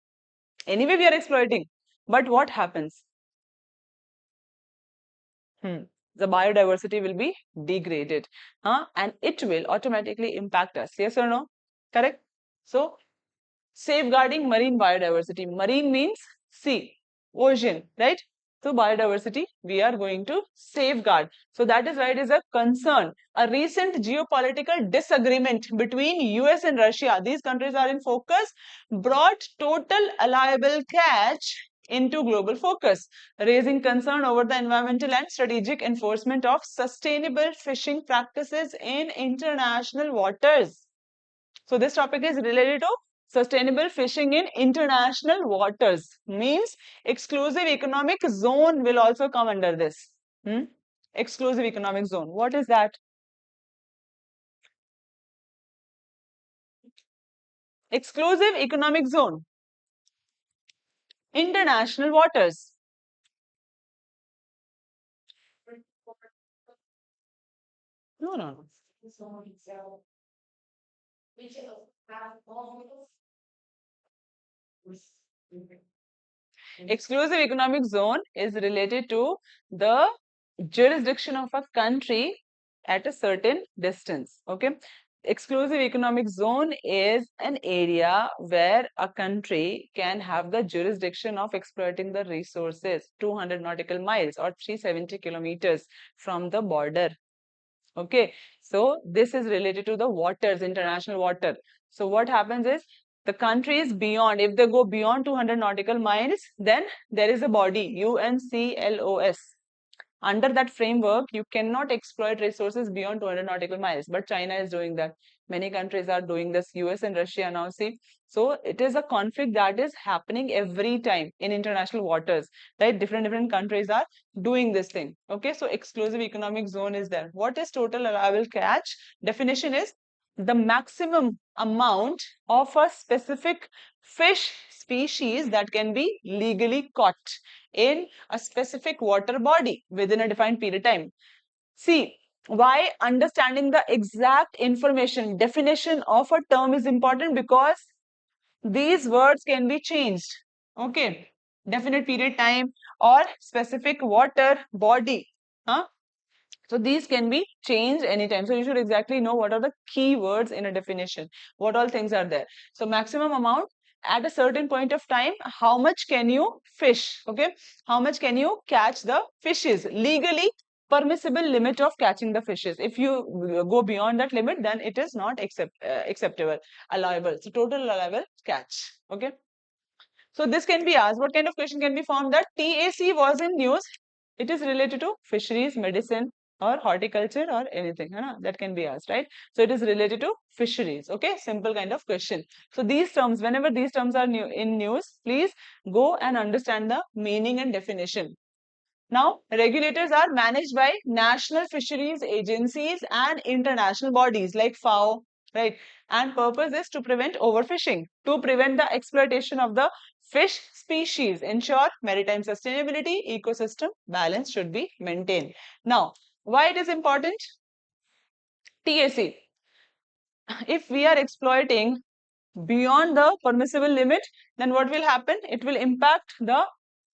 Anyway, we are exploiting. But what happens? The biodiversity will be degraded, and it will automatically impact us. Yes or no? Correct? So, safeguarding marine biodiversity. Marine means sea, ocean, right? So, biodiversity we are going to safeguard. So, that is why it is a concern. A recent geopolitical disagreement between US and Russia, these countries are in focus, brought total allowable catch into global focus, raising concern over the environmental and strategic enforcement of sustainable fishing practices in international waters. So this topic is related to sustainable fishing in international waters. Means exclusive economic zone will also come under this. Exclusive economic zone. What is that? Exclusive economic zone. International waters. No, no, no. Exclusive economic zone is related to the jurisdiction of a country at a certain distance. Okay. Exclusive economic zone is an area where a country can have the jurisdiction of exploiting the resources 200 nautical miles or 370 kilometers from the border. Okay, so this is related to the waters, international water. So what happens is the countries beyond, if they go beyond 200 nautical miles, then there is a body, UNCLOS. Under that framework, you cannot exploit resources beyond 200 nautical miles. But China is doing that. Many countries are doing this. US and Russia now see. So it is a conflict that is happening every time in international waters. Right? Different countries are doing this thing. Okay. So exclusive economic zone is there. What is total allowable catch? Definition is the maximum amount of a specific fish species that can be legally caught in a specific water body within a defined period of time. See, why understanding the exact information, definition of a term is important, because these words can be changed. Okay, definite period time or specific water body. So these can be changed anytime. So you should exactly know what are the key words in a definition. What all things are there. So maximum amount at a certain point of time, how much can you fish? Okay. How much can you catch the fishes? Legally permissible limit of catching the fishes. If you go beyond that limit, then it is not acceptable, allowable. So total allowable catch. Okay. So this can be asked. What kind of question can be formed? That TAC was in news. It is related to fisheries, medicine, or horticulture or anything, that can be asked, right? So it is related to fisheries. Okay, simple kind of question. So these terms, whenever these terms are new in news, please go and understand the meaning and definition. Now, regulators are managed by national fisheries agencies and international bodies like FAO, right? And purpose is to prevent overfishing, to prevent the exploitation of the fish species, ensure maritime sustainability, ecosystem balance should be maintained. Now, why it is important? TAC. If we are exploiting beyond the permissible limit, then what will happen? It will impact the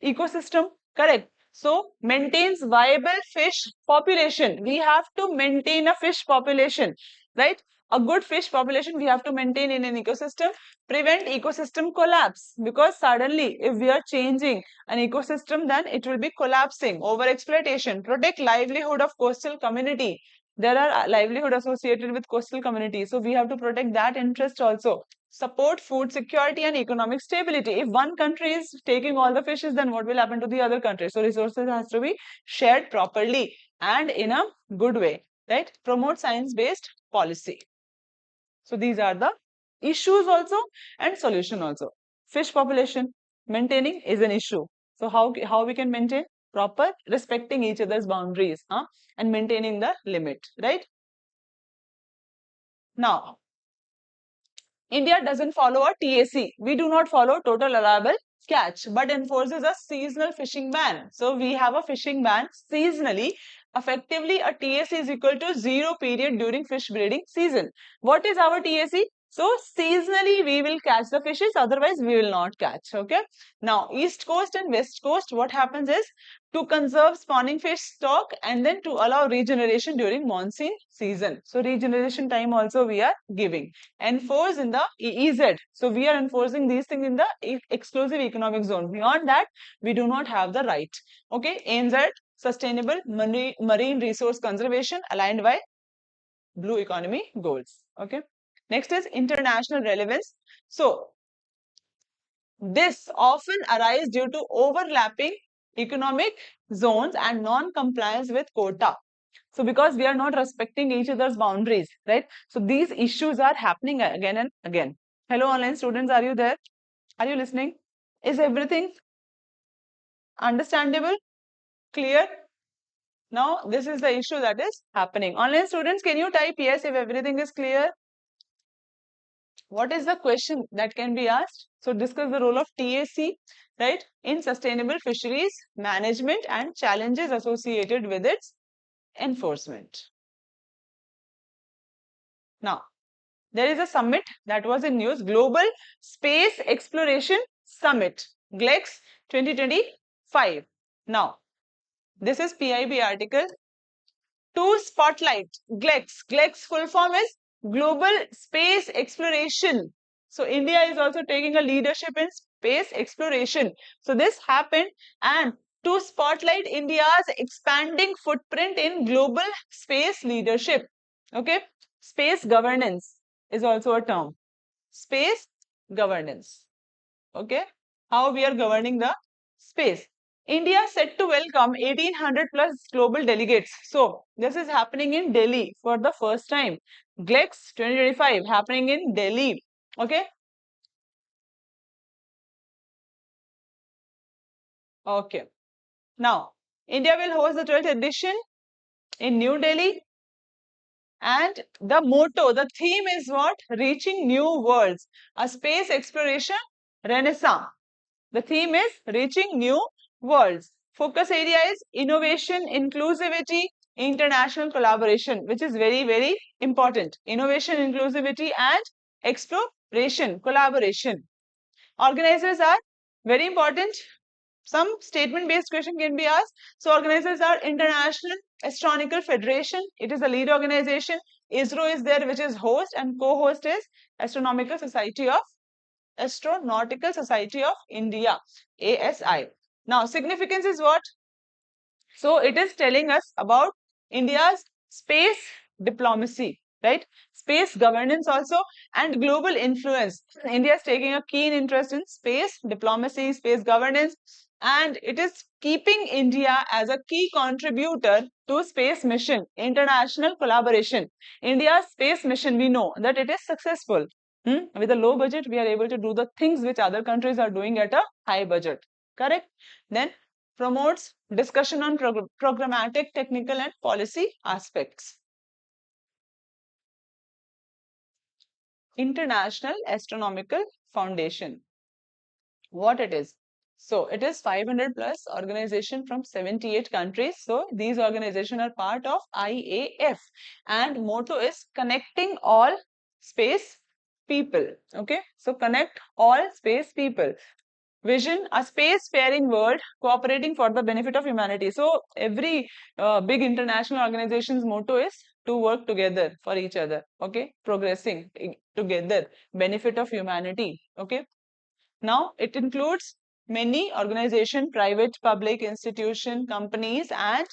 ecosystem, correct? So maintains viable fish population. We have to maintain a fish population, right? A good fish population we have to maintain in an ecosystem. Prevent ecosystem collapse, because suddenly if we are changing an ecosystem, then it will be collapsing. Over exploitation. Protect livelihood of coastal community. There are livelihood associated with coastal communities, so we have to protect that interest also. Support food security and economic stability. If one country is taking all the fishes, then what will happen to the other country? So resources has to be shared properly and in a good way, right? Promote science-based policy. So these are the issues also and solution also. Fish population maintaining is an issue. So how we can maintain? Proper respecting each other's boundaries, and maintaining the limit, right? Now, India doesn't follow a TAC. We do not follow total allowable catch, but enforces a seasonal fishing ban. So we have a fishing ban seasonally. Effectively, a TAC is equal to 0 period during fish breeding season. What is our TAC? So seasonally we will catch the fishes, otherwise we will not catch. Okay. Now east coast and west coast, what happens is to conserve spawning fish stock and then to allow regeneration during monsoon season. So regeneration time also we are giving. Enforce in the EEZ. So we are enforcing these things in the exclusive economic zone. Beyond that, we do not have the right. Okay. Aims at sustainable marine resource conservation aligned by blue economy goals. Okay. Next is international relevance. So this often arises due to overlapping economic zones and non-compliance with quota. So because we are not respecting each other's boundaries, right? So these issues are happening again and again. Hello online students, are you there? Are you listening? Is everything understandable? Clear? Now this is the issue that is happening. Online students, can you type yes if everything is clear? What is the question that can be asked? So discuss the role of TAC, right, in sustainable fisheries management and challenges associated with its enforcement. Now, there is a summit that was in news, Global Space Exploration Summit, GLEX 2025. Now, this is PIB article. To spotlight GLEX. GLEX full form is Global Space Exploration. So India is also taking a leadership in space exploration. So this happened, and to spotlight India's expanding footprint in global space leadership. Okay. Space governance is also a term. Space governance. Okay. How we are governing the space. India set to welcome 1800 plus global delegates. So this is happening in Delhi for the first time. GLEX 2025 happening in Delhi. Okay. Okay. Now, India will host the 12th edition in New Delhi. And the motto, the theme is what? Reaching new worlds. A space exploration renaissance. The theme is reaching new worlds. Focus area is innovation, inclusivity, international collaboration, which is very, very important. Innovation, inclusivity, and exploration, collaboration. Organizers are very important. Some statement-based question can be asked. So organizers are International Astronomical Federation. It is a lead organization. ISRO is there, which is host, and co-host is Astronomical Society of India, ASI. Now, significance is what? So it is telling us about India's space diplomacy, right? Space governance also, and global influence. India is taking a keen interest in space diplomacy, space governance, and it is keeping India as a key contributor to space mission, international collaboration. India's space mission, we know that it is successful. With a low budget, we are able to do the things which other countries are doing at a high budget. Correct? Then promotes discussion on programmatic, technical and policy aspects. International Astronomical Foundation. What it is? So it is 500 plus organization from 78 countries. So these organizations are part of IAF, and motto is connecting all space people. Okay, so connect all space people. Vision, a space-faring world cooperating for the benefit of humanity. So every big international organization's motto is to work together for each other. Okay, progressing together, benefit of humanity. Okay, now it includes many organization, private, public, institution, companies, and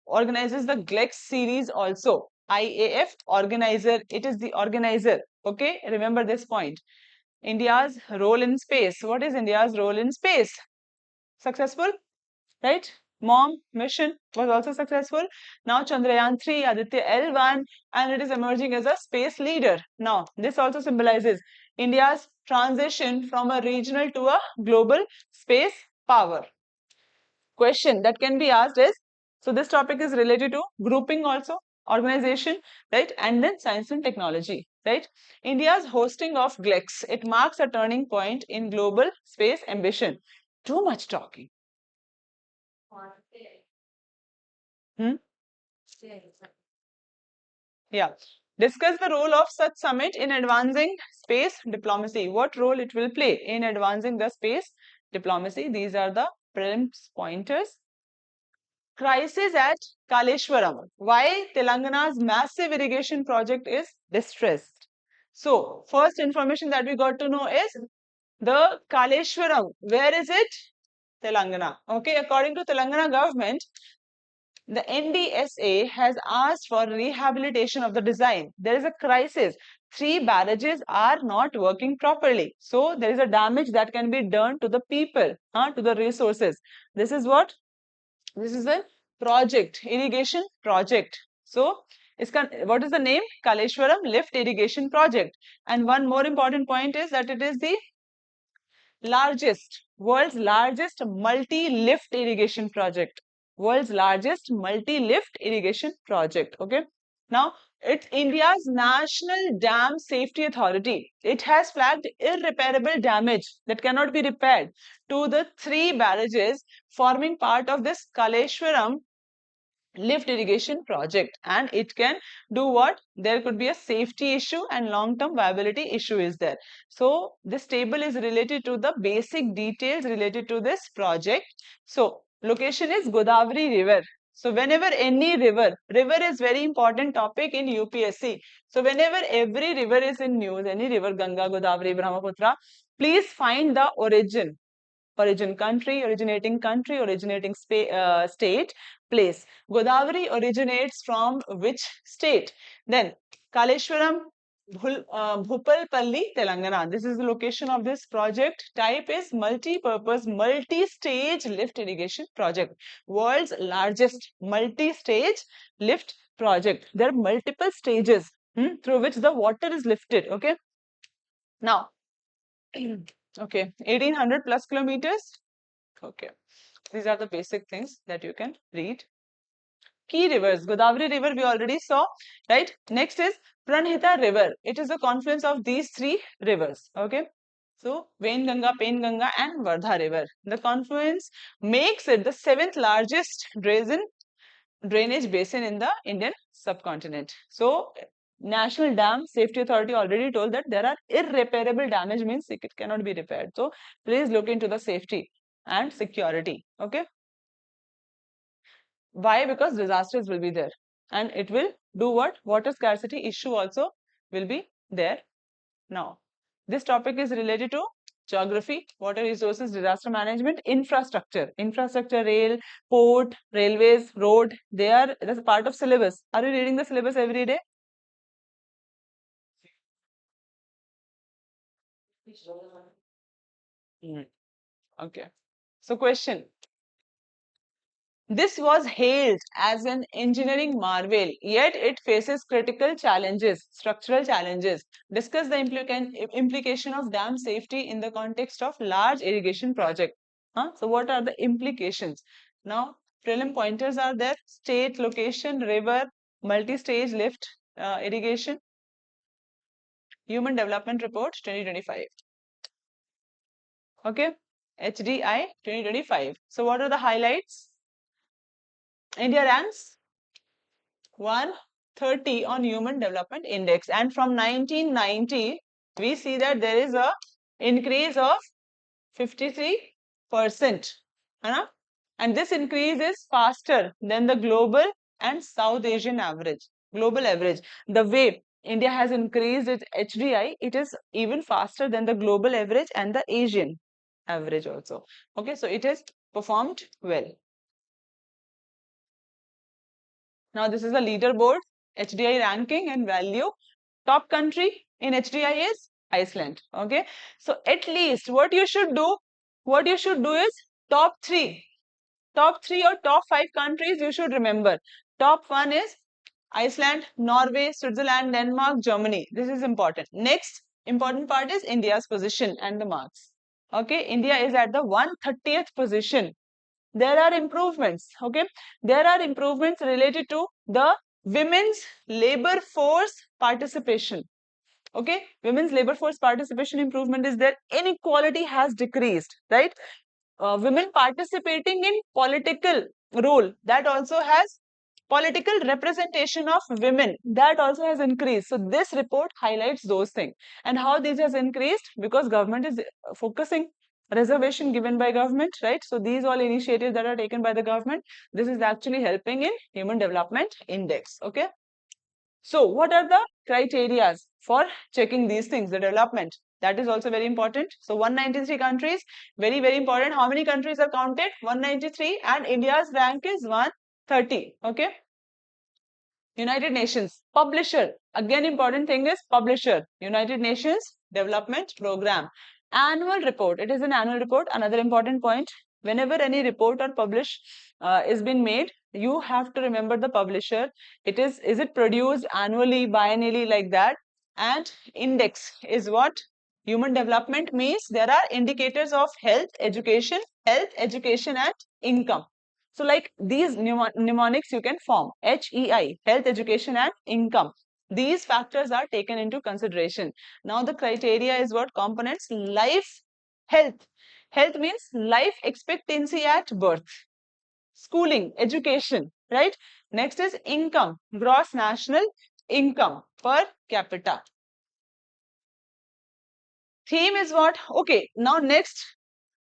organizes the GLEX series also. IAF organizer, it is the organizer. Okay, remember this point. India's role in space. What is India's role in space? Successful, right? MOM mission was also successful. Now Chandrayaan 3, Aditya L1, and it is emerging as a space leader. Now, this also symbolizes India's transition from a regional to a global space power. Question that can be asked is, so this topic is related to grouping also, organization, right? And then science and technology, right? India's hosting of GLEX, it marks a turning point in global space ambition. Too much talking. Yeah. Discuss the role of such summit in advancing space diplomacy. What role it will play in advancing the space diplomacy? These are the prelims pointers. Crisis at Kaleshwaram. Why Telangana's massive irrigation project is distressed. So, first information that we got to know is the Kaleshwaram. Where is it? Telangana. Okay, according to Telangana government, the NDSA has asked for rehabilitation of the design. There is a crisis. 3 barrages are not working properly. So there is a damage that can be done to the people, to the resources. This is what? This is a project, irrigation project. So what is the name? Kaleshwaram Lift Irrigation Project. And one more important point is that it is the world's largest multi-lift irrigation project. World's largest multi-lift irrigation project. Okay. Now, it's India's National Dam Safety Authority. It has flagged irreparable damage that cannot be repaired to the 3 barrages forming part of this Kaleshwaram lift irrigation project, and it can do what? There could be a safety issue and long-term viability issue is there. So this table is related to the basic details related to this project. So location is Godavari River. So whenever any river is very important topic in UPSC. So whenever every river is in news, any river, Ganga, Godavari, Brahmaputra, please find the originating country, originating state, place. Godavari originates from which state? Then Kaleshwaram, Bhupalpalli, Telangana. This is the location of this project. Type is multi-purpose, multi-stage lift irrigation project. World's largest multi-stage lift project. There are multiple stages through which the water is lifted. Okay. Now, okay, 1800 plus kilometers. Okay, these are the basic things that you can read. Key rivers. Godavari River we already saw, right? Next is Pranhita River. It is a confluence of these 3 rivers. Okay. So, Vainganga, Penganga and Vardha River. The confluence makes it the 7th largest drainage basin in the Indian subcontinent. So, National Dam Safety Authority already told that there are irreparable damage, means it cannot be repaired. So, please look into the safety and security. Okay. Why? Because disasters will be there, and it will do what? Water scarcity issue also will be there. Now, this topic is related to geography, water resources, disaster management, infrastructure, rail, port, railways, road. That's a part of syllabus. Are you reading the syllabus every day? Okay. So question. This was hailed as an engineering marvel, yet it faces critical challenges, structural challenges. Discuss the implication of dam safety in the context of large irrigation project. So what are the implications? Now, prelim pointers are there: state, location, river, multi-stage lift irrigation. Human Development Report 2025. Okay, HDI 2025. So what are the highlights? India ranks 130 on Human Development Index, and from 1990 we see that there is a increase of 53%, and this increase is faster than the global and South Asian average, global average. The way India has increased its HDI, it is even faster than the global average and the Asian average also. Okay, so it has performed well. Now this is a leaderboard, HDI ranking and value. Top country in HDI is Iceland. Okay, so at least what you should do is top three or top 5 countries you should remember. Top 1 is Iceland, Norway, Switzerland, Denmark, Germany. This is important. Next important part is India's position and the marks. Okay, India is at the 130th position. There are improvements. Okay, there are improvements related to the women's labor force participation. Okay, women's labor force participation improvement is there. Inequality has decreased, right? Women participating in political role, that also has political representation of women, that also has increased. So this report highlights those things. And how this has increased? Because government is focusing, reservation given by government, right? So these all initiatives that are taken by the government, this is actually helping in Human Development Index. Okay, so what are the criteria for checking these things, the development? That is also very important. So 193 countries, very, very important. How many countries are counted? 193, and India's rank is 130. Okay. United Nations, publisher. Again, important thing is publisher. United Nations Development Program. Annual report. It is an annual report. Another important point. Whenever any report or publish is been made, you have to remember the publisher. Is it produced annually, biannually, like that? And index is what? Human development means there are indicators of health, education, and income. So like these mnemonics you can form: HEI, health, education and income. These factors are taken into consideration. Now the criteria is what? Components: life, health. Health means life expectancy at birth, schooling, education, right? Next is income, gross national income per capita. Theme is what? Okay, now next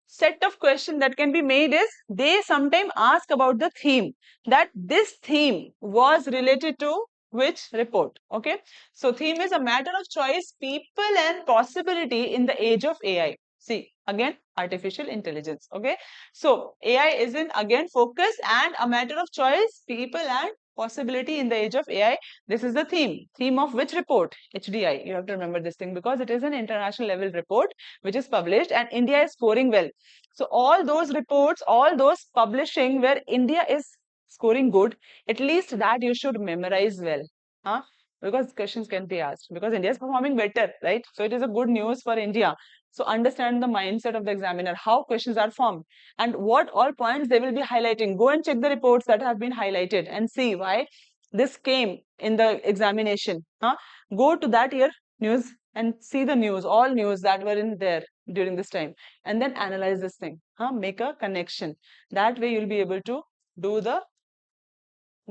set of question that can be made is, they sometimes ask about the theme, that this theme was related to which report. Okay, so theme is a matter of choice, people and possibility in the age of AI. See, again, artificial intelligence. Okay, so AI is in again focus, and a matter of choice, people and possibility in the age of AI. This is the theme of which report? HDI. You have to remember this thing because it is an international level report which is published, and India is scoring well. So all those reports, all those publishing where India is scoring good, at least that you should memorize well. Because questions can be asked, because India is performing better, right? So it is a good news for India. So understand the mindset of the examiner, how questions are formed, and what all points they will be highlighting. Go and check the reports that have been highlighted and see why this came in the examination. Go to that year news and see the news, all news that were in there during this time, and then analyze this thing. Make a connection. That way you'll be able to do the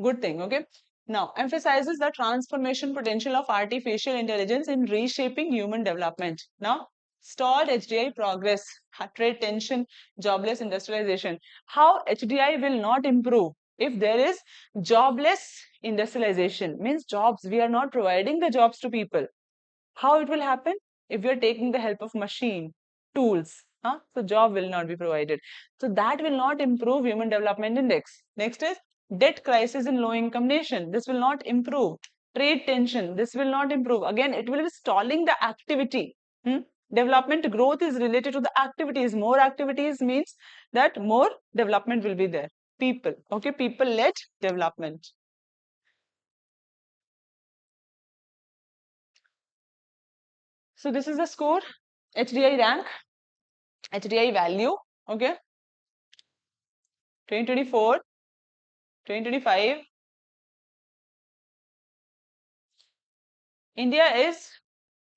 good thing. Okay, now emphasizes the transformation potential of artificial intelligence in reshaping human development. Now, stalled HDI progress, trade tension, jobless industrialization. How HDI will not improve if there is jobless industrialization? Means jobs, we are not providing the jobs to people. How it will happen? If we are taking the help of machine, tools, so job will not be provided. So that will not improve Human Development Index. Next is debt crisis in low income nation. This will not improve. Trade tension, this will not improve. Again, it will be stalling the activity. Development growth is related to the activities. More activities means that more development will be there. People. Okay, people-led development. So this is the score, HDI rank, HDI value. Okay, 2024, 2025. India is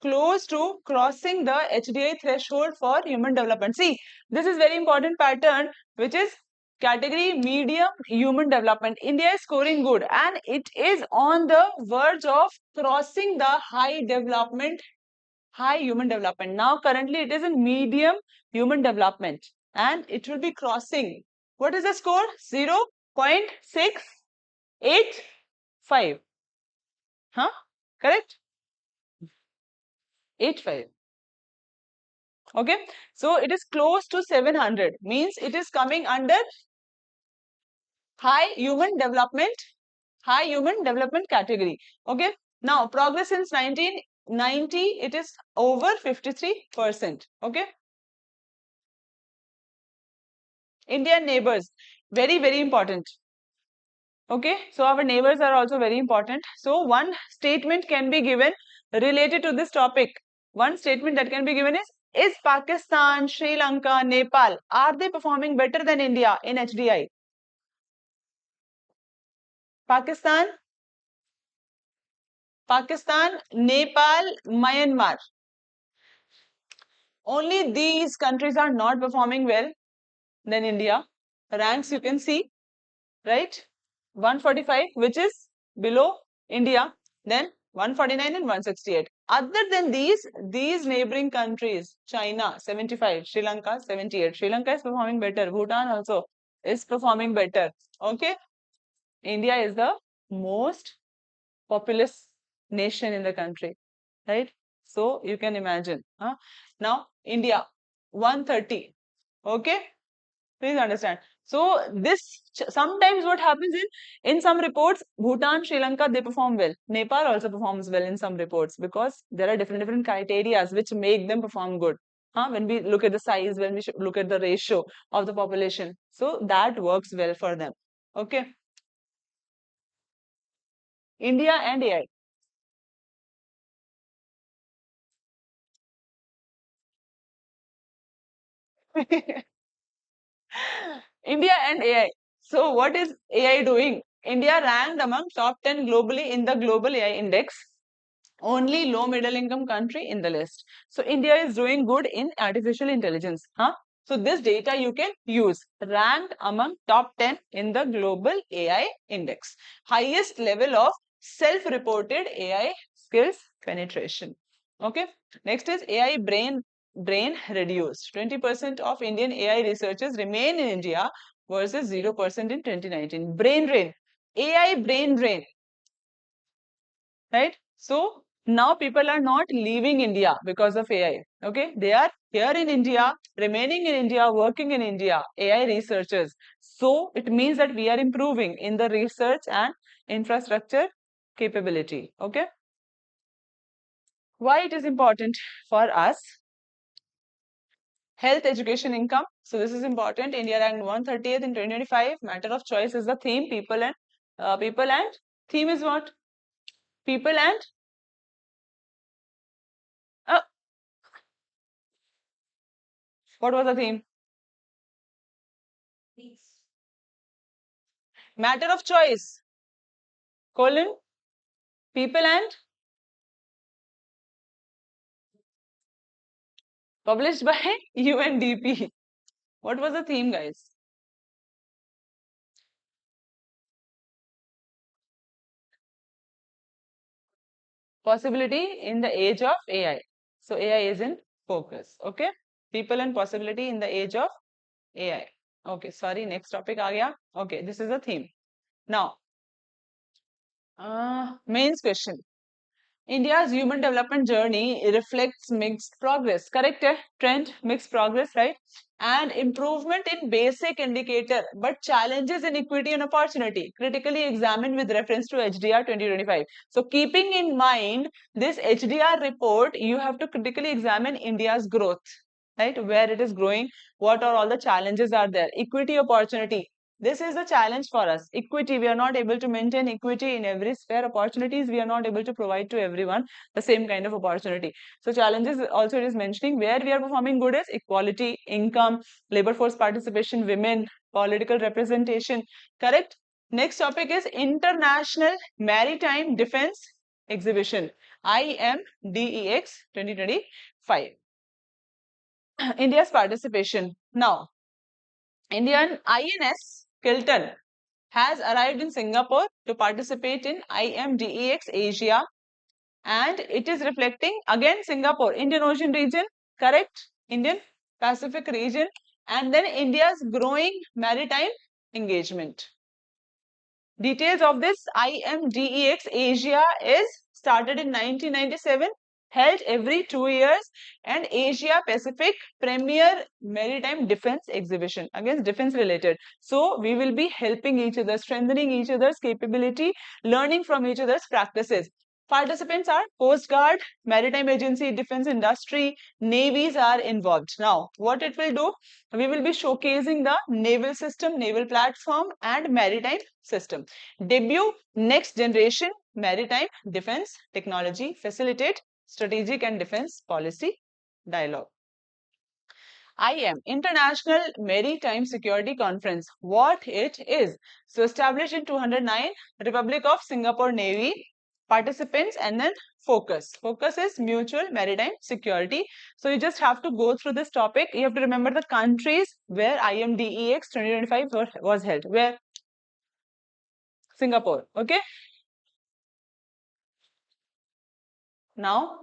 close to crossing the HDI threshold for human development. See, this is very important pattern, which is category medium human development. India is scoring good and it is on the verge of crossing the high human development. Now currently it is in medium human development and it will be crossing. What is the score? 0.685. Huh? Correct? 85. Okay, so it is close to 700, means it is coming under high human development category. Okay, now progress since 1990, it is over 53%. Okay, Indian neighbors, very important. Okay, so our neighbors are also very important. So one statement can be given related to this topic. One statement that can be given is Pakistan, Sri Lanka, Nepal, are they performing better than India in HDI? Pakistan, Nepal, Myanmar. Only these countries are not performing well than India. Ranks you can see, right? 145, which is below India, then 149 and 168. Other than these neighboring countries, China 75, Sri Lanka 78. Sri Lanka is performing better. Bhutan also is performing better. Okay, India is the most populous nation in the country, right? So you can imagine. Now India 130. Okay, please understand. So this sometimes what happens in some reports, Bhutan, Sri Lanka, they perform well. Nepal also performs well in some reports because there are different criteria which make them perform good. When we look at the size, when we look at the ratio of the population, so that works well for them. Okay, India and AI. India and AI. So what is AI doing? India ranked among top 10 globally in the global AI index. Only low middle income country in the list. So India is doing good in artificial intelligence. So this data you can use. Ranked among top 10 in the global AI index. Highest level of self-reported AI skills penetration. Okay. Next is AI brain drain reduced. 20% of Indian AI researchers remain in India versus 0% in 2019. Brain drain. AI brain drain. Right? So now people are not leaving India because of AI. Okay, they are here in India, remaining in India, working in India, AI researchers. So it means that we are improving in the research and infrastructure capability. Okay, why it is important for us? Health, education, income. So this is important. India ranked 130th in 2025. Matter of choice is the theme. People and theme is what? People and uh, what was the theme? Matter of choice, colon, people and published by UNDP. What was the theme, guys? Possibility in the age of AI. So AI is in focus. Okay. People and possibility in the age of AI. Okay. Sorry. Next topic aa gaya. Okay. This is the theme. Now, mains question. India's human development journey reflects mixed progress. Correct? Trend, mixed progress, right? And improvement in basic indicator, but challenges in equity and opportunity. Critically examined with reference to HDR 2025. So keeping in mind this HDR report, you have to critically examine India's growth, right? Where it is growing, what are all the challenges are there? Equity, opportunity. This is the challenge for us. Equity, we are not able to maintain equity in every sphere. Opportunities, we are not able to provide to everyone the same kind of opportunity. So challenges also it is mentioning where we are performing good is equality, income, labor force participation, women, political representation. Correct? Next topic is International Maritime Defense Exhibition, IMDEX 2025. India's participation. Now, Indian INS Kilton has arrived in Singapore to participate in IMDEX Asia, and it is reflecting again Singapore, Indian Ocean region, correct? Indian Pacific region, and then India's growing maritime engagement. Details of this IMDEX Asia is started in 1997, held every 2 years, and Asia Pacific Premier Maritime Defense Exhibition, against defense related. So we will be helping each other, strengthening each other's capability, learning from each other's practices. Participants are Coast Guard, Maritime Agency, Defense Industry, Navies are involved. Now, what it will do, we will be showcasing the naval system, naval platform, and maritime system. Debut next generation maritime defense technology, facilitate strategic and defense policy dialogue. IM, International Maritime Security Conference, what it is. So established in 209, Republic of Singapore Navy, participants, and then focus. Focus is mutual maritime security. So you just have to go through this topic. You have to remember the countries where IMDEX 2025 was held. Where? Singapore. Okay. Now,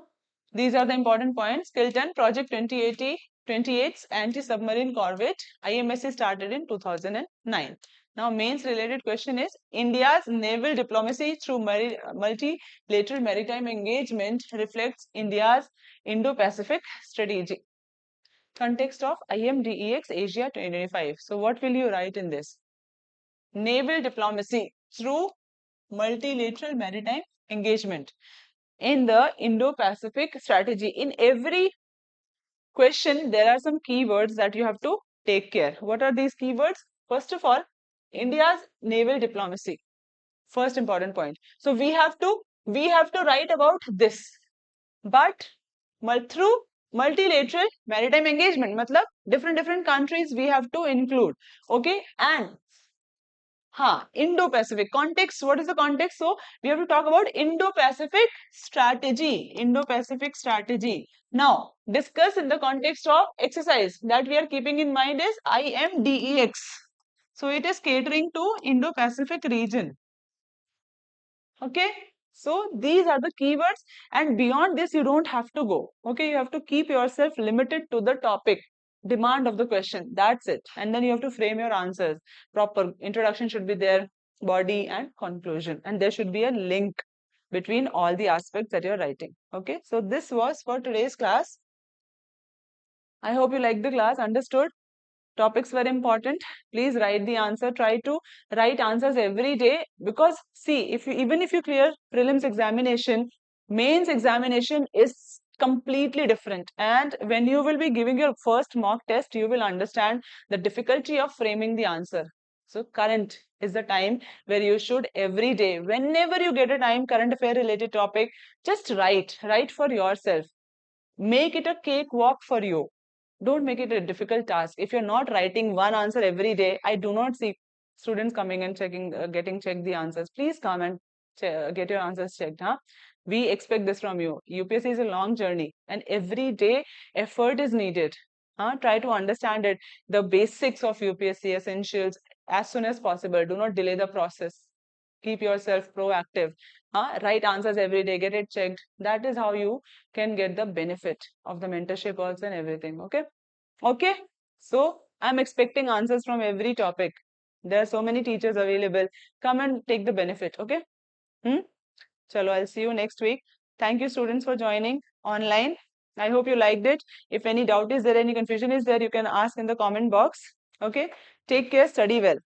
these are the important points. Kilton Project 28's anti-submarine corvette IMSC started in 2009. Now, mains related question is India's naval diplomacy through multilateral maritime engagement reflects India's Indo-Pacific strategy. Context of IMDEX Asia 2025. So, what will you write in this? Naval diplomacy through multilateral maritime engagement in the Indo-Pacific strategy. In every question, there are some keywords that you have to take care. What are these keywords? First of all, India's naval diplomacy. First important point. So we have to write about this. But through multilateral maritime engagement, matlab different countries we have to include. Okay, and Indo-Pacific context. What is the context? So we have to talk about Indo-Pacific strategy. Indo-Pacific strategy. Now, discuss in the context of exercise that we are keeping in mind is IMDEX. So it is catering to Indo-Pacific region. Okay. So these are the keywords, and beyond this you don't have to go. Okay, you have to keep yourself limited to the topic demand of the question. That's it. And then you have to frame your answers. Proper introduction should be there, body and conclusion. And there should be a link between all the aspects that you're writing. Okay, so this was for today's class. I hope you liked the class, understood. Topics were important. Please write the answer. Try to write answers every day, because see, even if you clear prelims examination, mains examination is completely different. And when you will be giving your first mock test, you will understand the difficulty of framing the answer. So current is the time where you should every day, whenever you get a time, current affair related topic, just write for yourself. Make it a cakewalk for you. Don't make it a difficult task. If you're not writing one answer every day, I do not see students coming and getting checked the answers. Please come and get your answers checked. We expect this from you. UPSC is a long journey, and every day effort is needed. Try to understand it, the basics of UPSC essentials as soon as possible. Do not delay the process. Keep yourself proactive. Write answers every day, get it checked. That is how you can get the benefit of the mentorship also and everything. Okay, so I'm expecting answers from every topic. There are so many teachers available. Come and take the benefit. Okay. Chalo, I'll see you next week. Thank you, students, for joining online. I hope you liked it. If any doubt is there, any confusion is there, you can ask in the comment box. Okay, take care, study well.